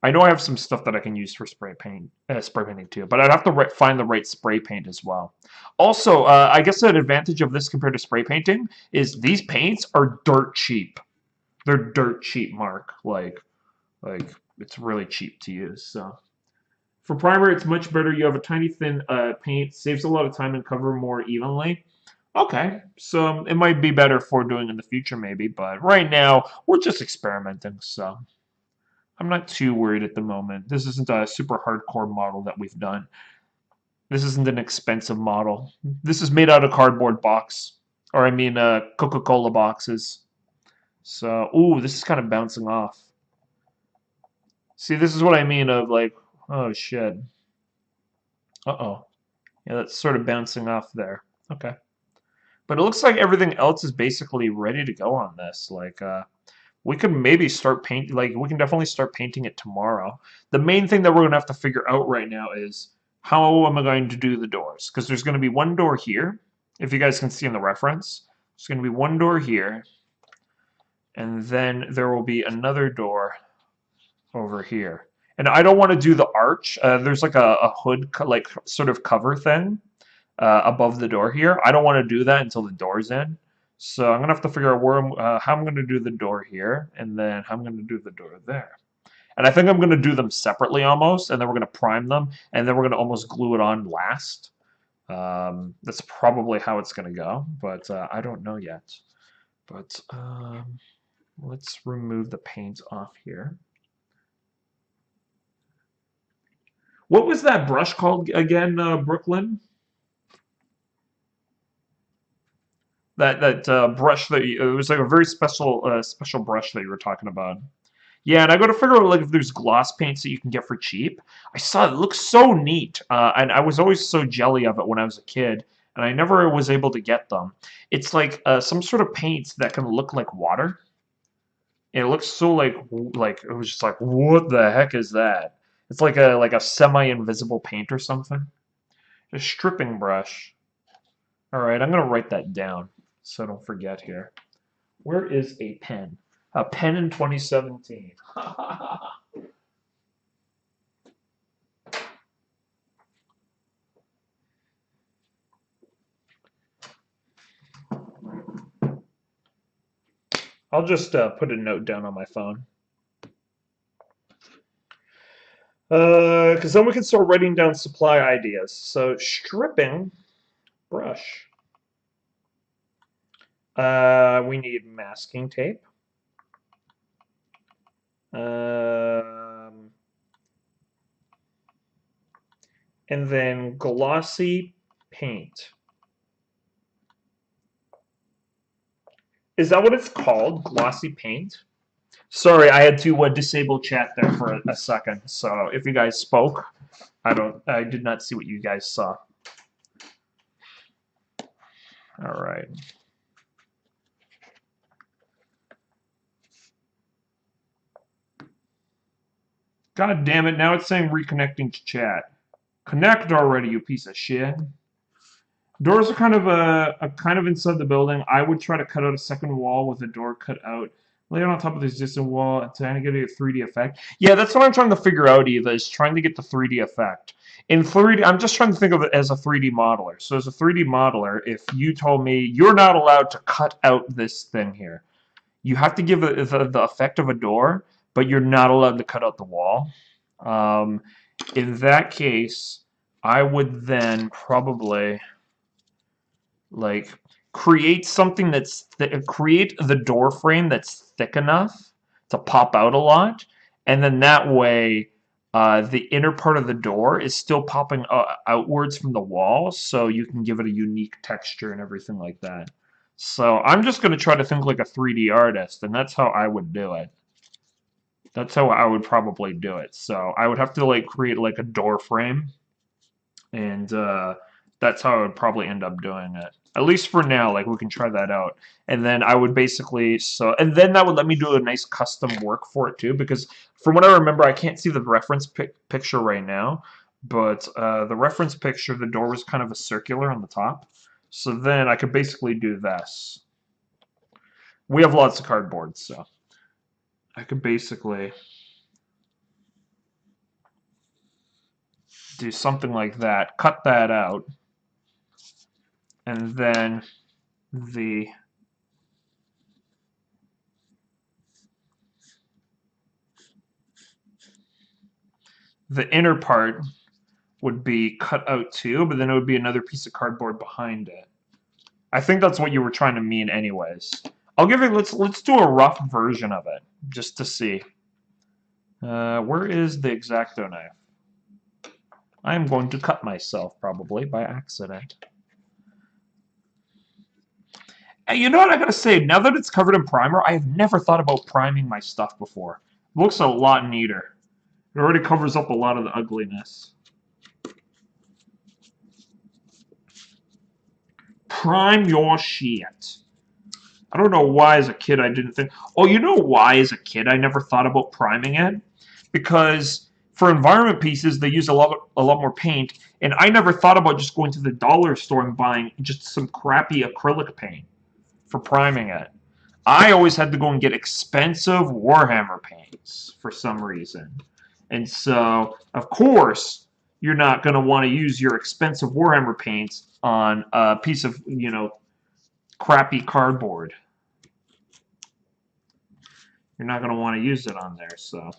I know I have some stuff that I can use for spray painting too, but I'd have to find the right spray paint as well. Also, I guess an advantage of this compared to spray painting is these paints are dirt cheap. They're dirt cheap, Mark. Like it's really cheap to use. So for primer, it's much better. You have a tiny thin paint, saves a lot of time and cover more evenly. Okay, so it might be better for doing in the future maybe, but right now we're just experimenting, so I'm not too worried at the moment. This isn't a super hardcore model that we've done. This isn't an expensive model. This is made out of cardboard box, or I mean Coca-Cola boxes. So, ooh, this is kind of bouncing off. See, this is what I mean of like, oh shit. Uh-oh. Yeah, that's sort of bouncing off there. Okay. But it looks like everything else is basically ready to go on this. Like, we could maybe start paint. Like, we can definitely start painting it tomorrow. The main thing that we're gonna have to figure out right now is how am I going to do the doors? Because there's gonna be one door here. If you guys can see in the reference, there's gonna be one door here, and then there will be another door over here. And I don't want to do the arch. There's like a hood, like sort of cover thing. Above the door here. I don't want to do that until the door's in. So I'm going to have to figure out how I'm going to do the door here, and then how I'm going to do the door there. And I think I'm going to do them separately almost, and then we're going to prime them, and then we're going to almost glue it on last. That's probably how it's going to go, but I don't know yet. But let's remove the paint off here. What was that brush called again, Brooklyn? That brush that it was like a very special brush that you were talking about. Yeah, and I got to figure out like if there's gloss paints that you can get for cheap. I saw it looks so neat, and I was always so jelly of it when I was a kid, and I never was able to get them. It's like some sort of paint that can look like water. And it looks so like it was just like what the heck is that? It's like a semi-invisible paint or something. A stripping brush. All right, I'm gonna write that down so I don't forget here. Where is a pen? A pen in 2017. I'll just put a note down on my phone. Because then we can start writing down supply ideas. So stripping brush. We need masking tape. And then glossy paint. Is that what it's called? Glossy paint? Sorry, I had to disable chat there for a second. So if you guys spoke, I did not see what you guys saw. All right. God damn it, now it's saying reconnecting to chat. Connect already, you piece of shit. Doors are kind of inside the building. I would try to cut out a second wall with a door cut out. Lay it on top of the existing wall and trying to get a 3D effect. Yeah, that's what I'm trying to figure out, Eva, is trying to get the 3D effect. In 3D, I'm just trying to think of it as a 3D modeler. So as a 3D modeler, if you told me you're not allowed to cut out this thing here, you have to give it the effect of a door, but you're not allowed to cut out the wall. In that case, I would then probably like create something create the door frame that's thick enough to pop out a lot, and then that way the inner part of the door is still popping outwards from the wall, so you can give it a unique texture and everything like that. So I'm just going to try to think like a 3D artist, and that's how I would do it. That's how I would probably do it. So I would have to like create like a door frame, and that's how I would probably end up doing it. At least for now, like we can try that out. And then I would basically, and then that would let me do a nice custom work for it too, because from what I remember, I can't see the reference picture right now, but the reference picture, the door was kind of a circular on the top. So then I could basically do this. We have lots of cardboard, so I could basically do something like that, cut that out, and then the inner part would be cut out too, but then it would be another piece of cardboard behind it. I think that's what you were trying to mean anyways. I'll give it, let's do a rough version of it, just to see. Where is the X-Acto knife? I am going to cut myself, probably, by accident. And you know what I gotta say, now that it's covered in primer, I have never thought about priming my stuff before. It looks a lot neater. It already covers up a lot of the ugliness. Prime your shit. I don't know why as a kid I didn't think... Oh, you know why as a kid I never thought about priming it? Because for environment pieces, they use a lot more paint, and I never thought about just going to the dollar store and buying just some crappy acrylic paint for priming it. I always had to go and get expensive Warhammer paints for some reason. And so, of course, you're not going to want to use your expensive Warhammer paints on a piece of, you know, crappy cardboard. You're not going to want to use it on there, so...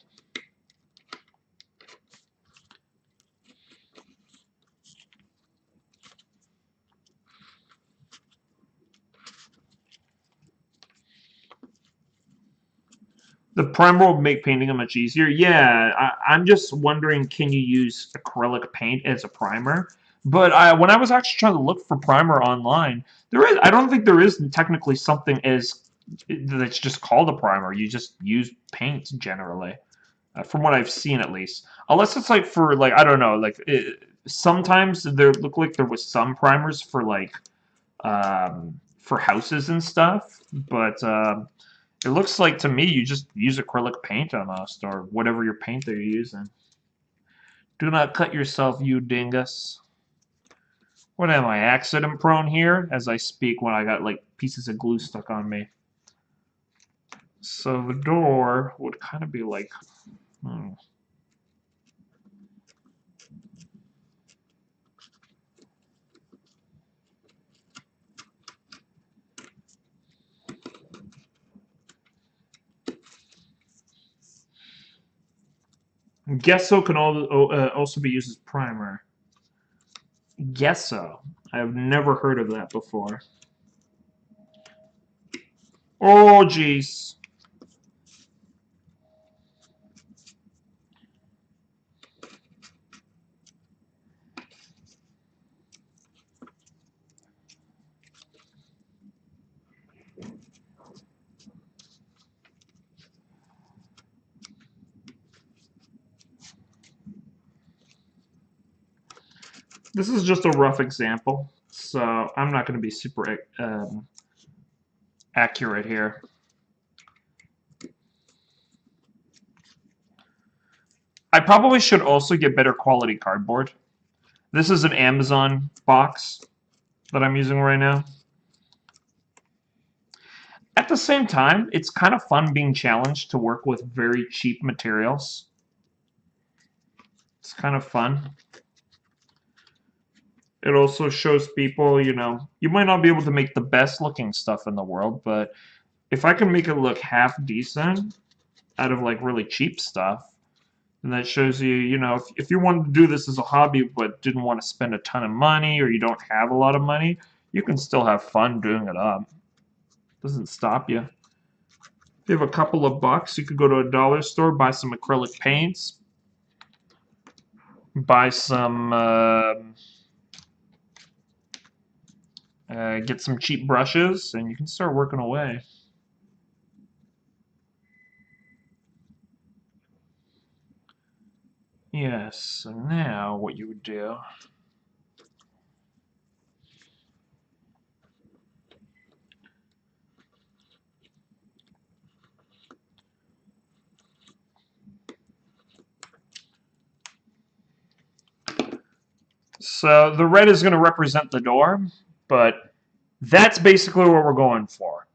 The primer will make painting much easier. Yeah, I'm just wondering, can you use acrylic paint as a primer? But when I was actually trying to look for primer online, I don't think there is technically something that's just called a primer. You just use paint generally, from what I've seen at least. Unless it's like for like I don't know, like sometimes there look like there was some primers for like for houses and stuff, but. It looks like to me you just use acrylic paint almost, or whatever your paint that you're using. Do not cut yourself, you dingus. What am I, accident prone here as I speak when I got like pieces of glue stuck on me? So the door would kind of be like, Gesso can also be used as primer. Gesso. I've never heard of that before. Oh, jeez. This is just a rough example, so I'm not going to be super accurate here. I probably should also get better quality cardboard. This is an Amazon box that I'm using right now. At the same time, it's kind of fun being challenged to work with very cheap materials. It's kind of fun. It also shows people, you know, you might not be able to make the best looking stuff in the world, but if I can make it look half decent out of like really cheap stuff, and that shows you, you know, if you wanted to do this as a hobby but didn't want to spend a ton of money or you don't have a lot of money, you can still have fun doing it up. Doesn't stop you. If you have a couple of bucks, you could go to a dollar store, buy some acrylic paints, buy some, get some cheap brushes, and you can start working away. Yes, so now what you would do... So the red is going to represent the door, but that's basically what we're going for.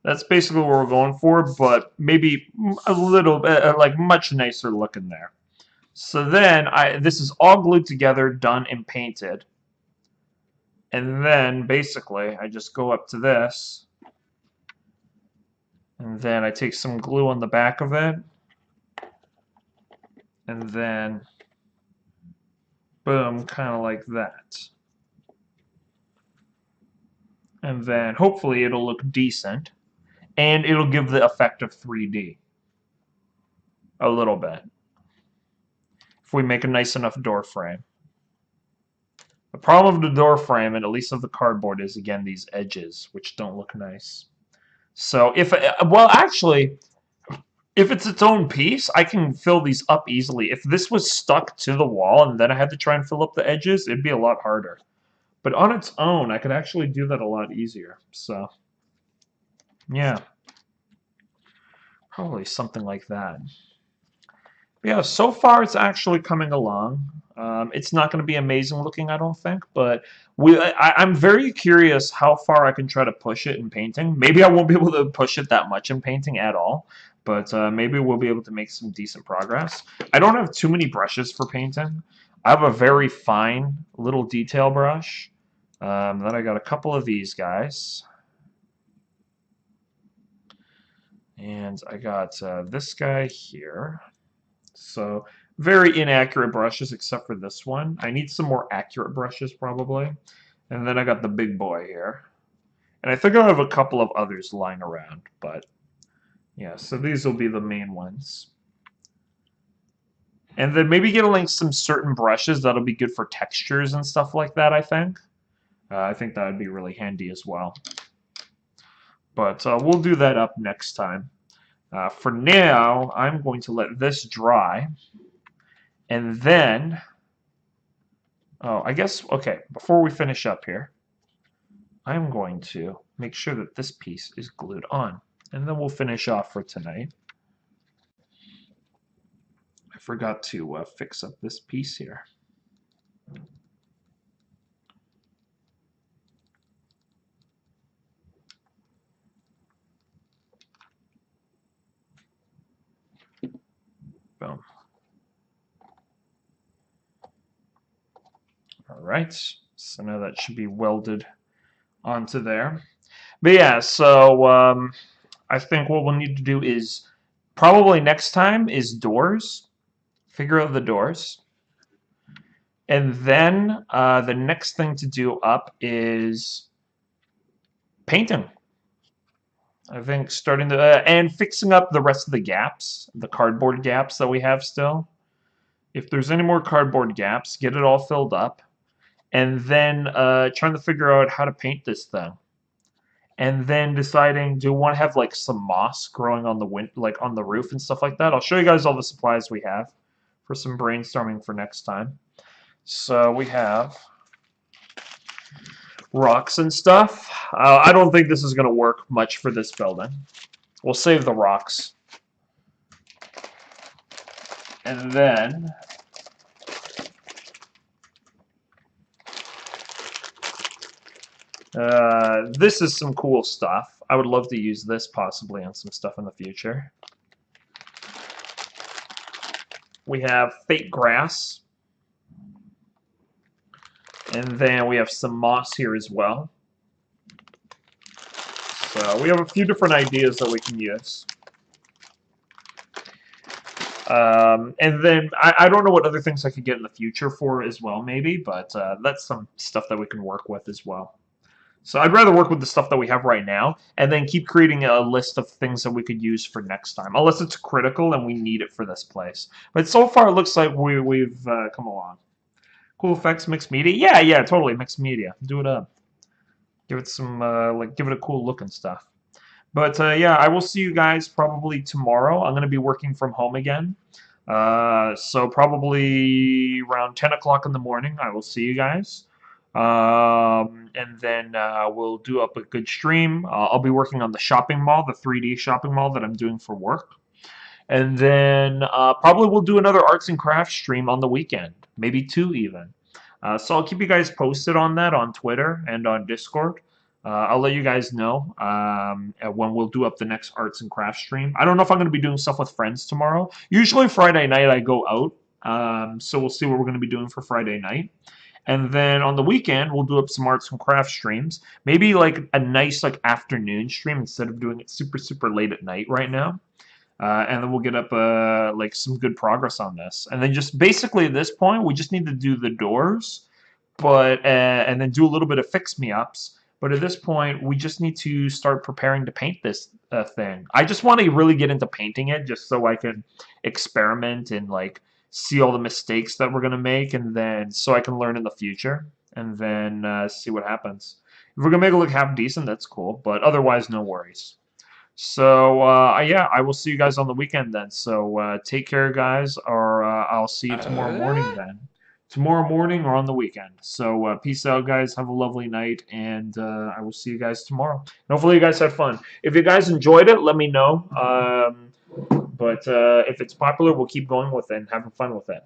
That's basically what we're going for, but maybe a little bit, like much nicer looking there. So then, this is all glued together, done and painted. And then, basically, I just go up to this, and then I take some glue on the back of it, and then, boom, kind of like that. And then, hopefully, it'll look decent, and it'll give the effect of 3D. A little bit. If we make a nice enough door frame. The problem of the door frame, and at least of the cardboard, is again these edges, which don't look nice. So if, well, actually, if it's its own piece, I can fill these up easily. If this was stuck to the wall and then I had to try and fill up the edges, it'd be a lot harder. But on its own, I could actually do that a lot easier. So, yeah. Probably something like that. But yeah, so far it's actually coming along. It's not going to be amazing looking, I don't think, but I'm very curious how far I can try to push it in painting. Maybe I won't be able to push it that much in painting at all, but maybe we'll be able to make some decent progress. I don't have too many brushes for painting. I have a very fine little detail brush. Then I got a couple of these guys. And I got this guy here. So very inaccurate brushes except for this one. I need some more accurate brushes probably. And then I got the big boy here. And I think I have a couple of others lying around, but yeah, so these will be the main ones. And then maybe get like some certain brushes that'll be good for textures and stuff like that, I think. I think that would be really handy as well. But we'll do that up next time. For now, I'm going to let this dry. And then, oh, I guess, okay, before we finish up here, I'm going to make sure that this piece is glued on. And then we'll finish off for tonight. I forgot to fix up this piece here. Boom. All right, so now that should be welded onto there. But yeah, so I think what we'll need to do is probably next time is doors. Figure out the doors. And then the next thing to do up is painting. I think starting to and fixing up the rest of the gaps, the cardboard gaps that we have still. If there's any more cardboard gaps, get it all filled up, and then trying to figure out how to paint this thing. And then deciding, do we want to have like some moss growing on the like on the roof and stuff like that? I'll show you guys all the supplies we have for some brainstorming for next time. So we have rocks and stuff. I don't think this is going to work much for this building. We'll save the rocks. And then this is some cool stuff. I would love to use this possibly on some stuff in the future. We have fake grass. And then we have some moss here as well. So we have a few different ideas that we can use. And then I don't know what other things I could get in the future for as well, maybe, but that's some stuff that we can work with as well. So I'd rather work with the stuff that we have right now and then keep creating a list of things that we could use for next time, unless it's critical and we need it for this place. But so far it looks like we've come along. Cool effects, mixed media. Yeah, totally, mixed media. Do it up. Give it some, give it a cool look and stuff. But yeah, I will see you guys probably tomorrow. I'm going to be working from home again. So probably around 10 o'clock in the morning, I will see you guys. And then we'll do up a good stream. I'll be working on the shopping mall, the 3D shopping mall that I'm doing for work. And then probably we'll do another arts and crafts stream on the weekend, maybe 2 even. So I'll keep you guys posted on that on Twitter and on Discord. I'll let you guys know when we'll do up the next arts and crafts stream. I don't know if I'm going to be doing stuff with friends tomorrow. Usually Friday night I go out, so we'll see what we're going to be doing for Friday night. And then on the weekend, we'll do up some arts and crafts streams. Maybe like a nice like afternoon stream instead of doing it super, super late at night right now. And then we'll get up like some good progress on this. And then just basically at this point, we just need to do the doors, but and then do a little bit of fix-me-ups. But at this point, we just need to start preparing to paint this thing. I just want to really get into painting it just so I can experiment and like see all the mistakes that we're going to make, and then so I can learn in the future, and then see what happens. If we're going to make it look half decent, that's cool, but otherwise, no worries. So, yeah, I will see you guys on the weekend then. So, take care, guys, or I'll see you tomorrow morning then. Tomorrow morning or on the weekend. So, peace out, guys. Have a lovely night, and I will see you guys tomorrow. And hopefully you guys had fun. If you guys enjoyed it, let me know. But if it's popular, we'll keep going with it and having fun with it.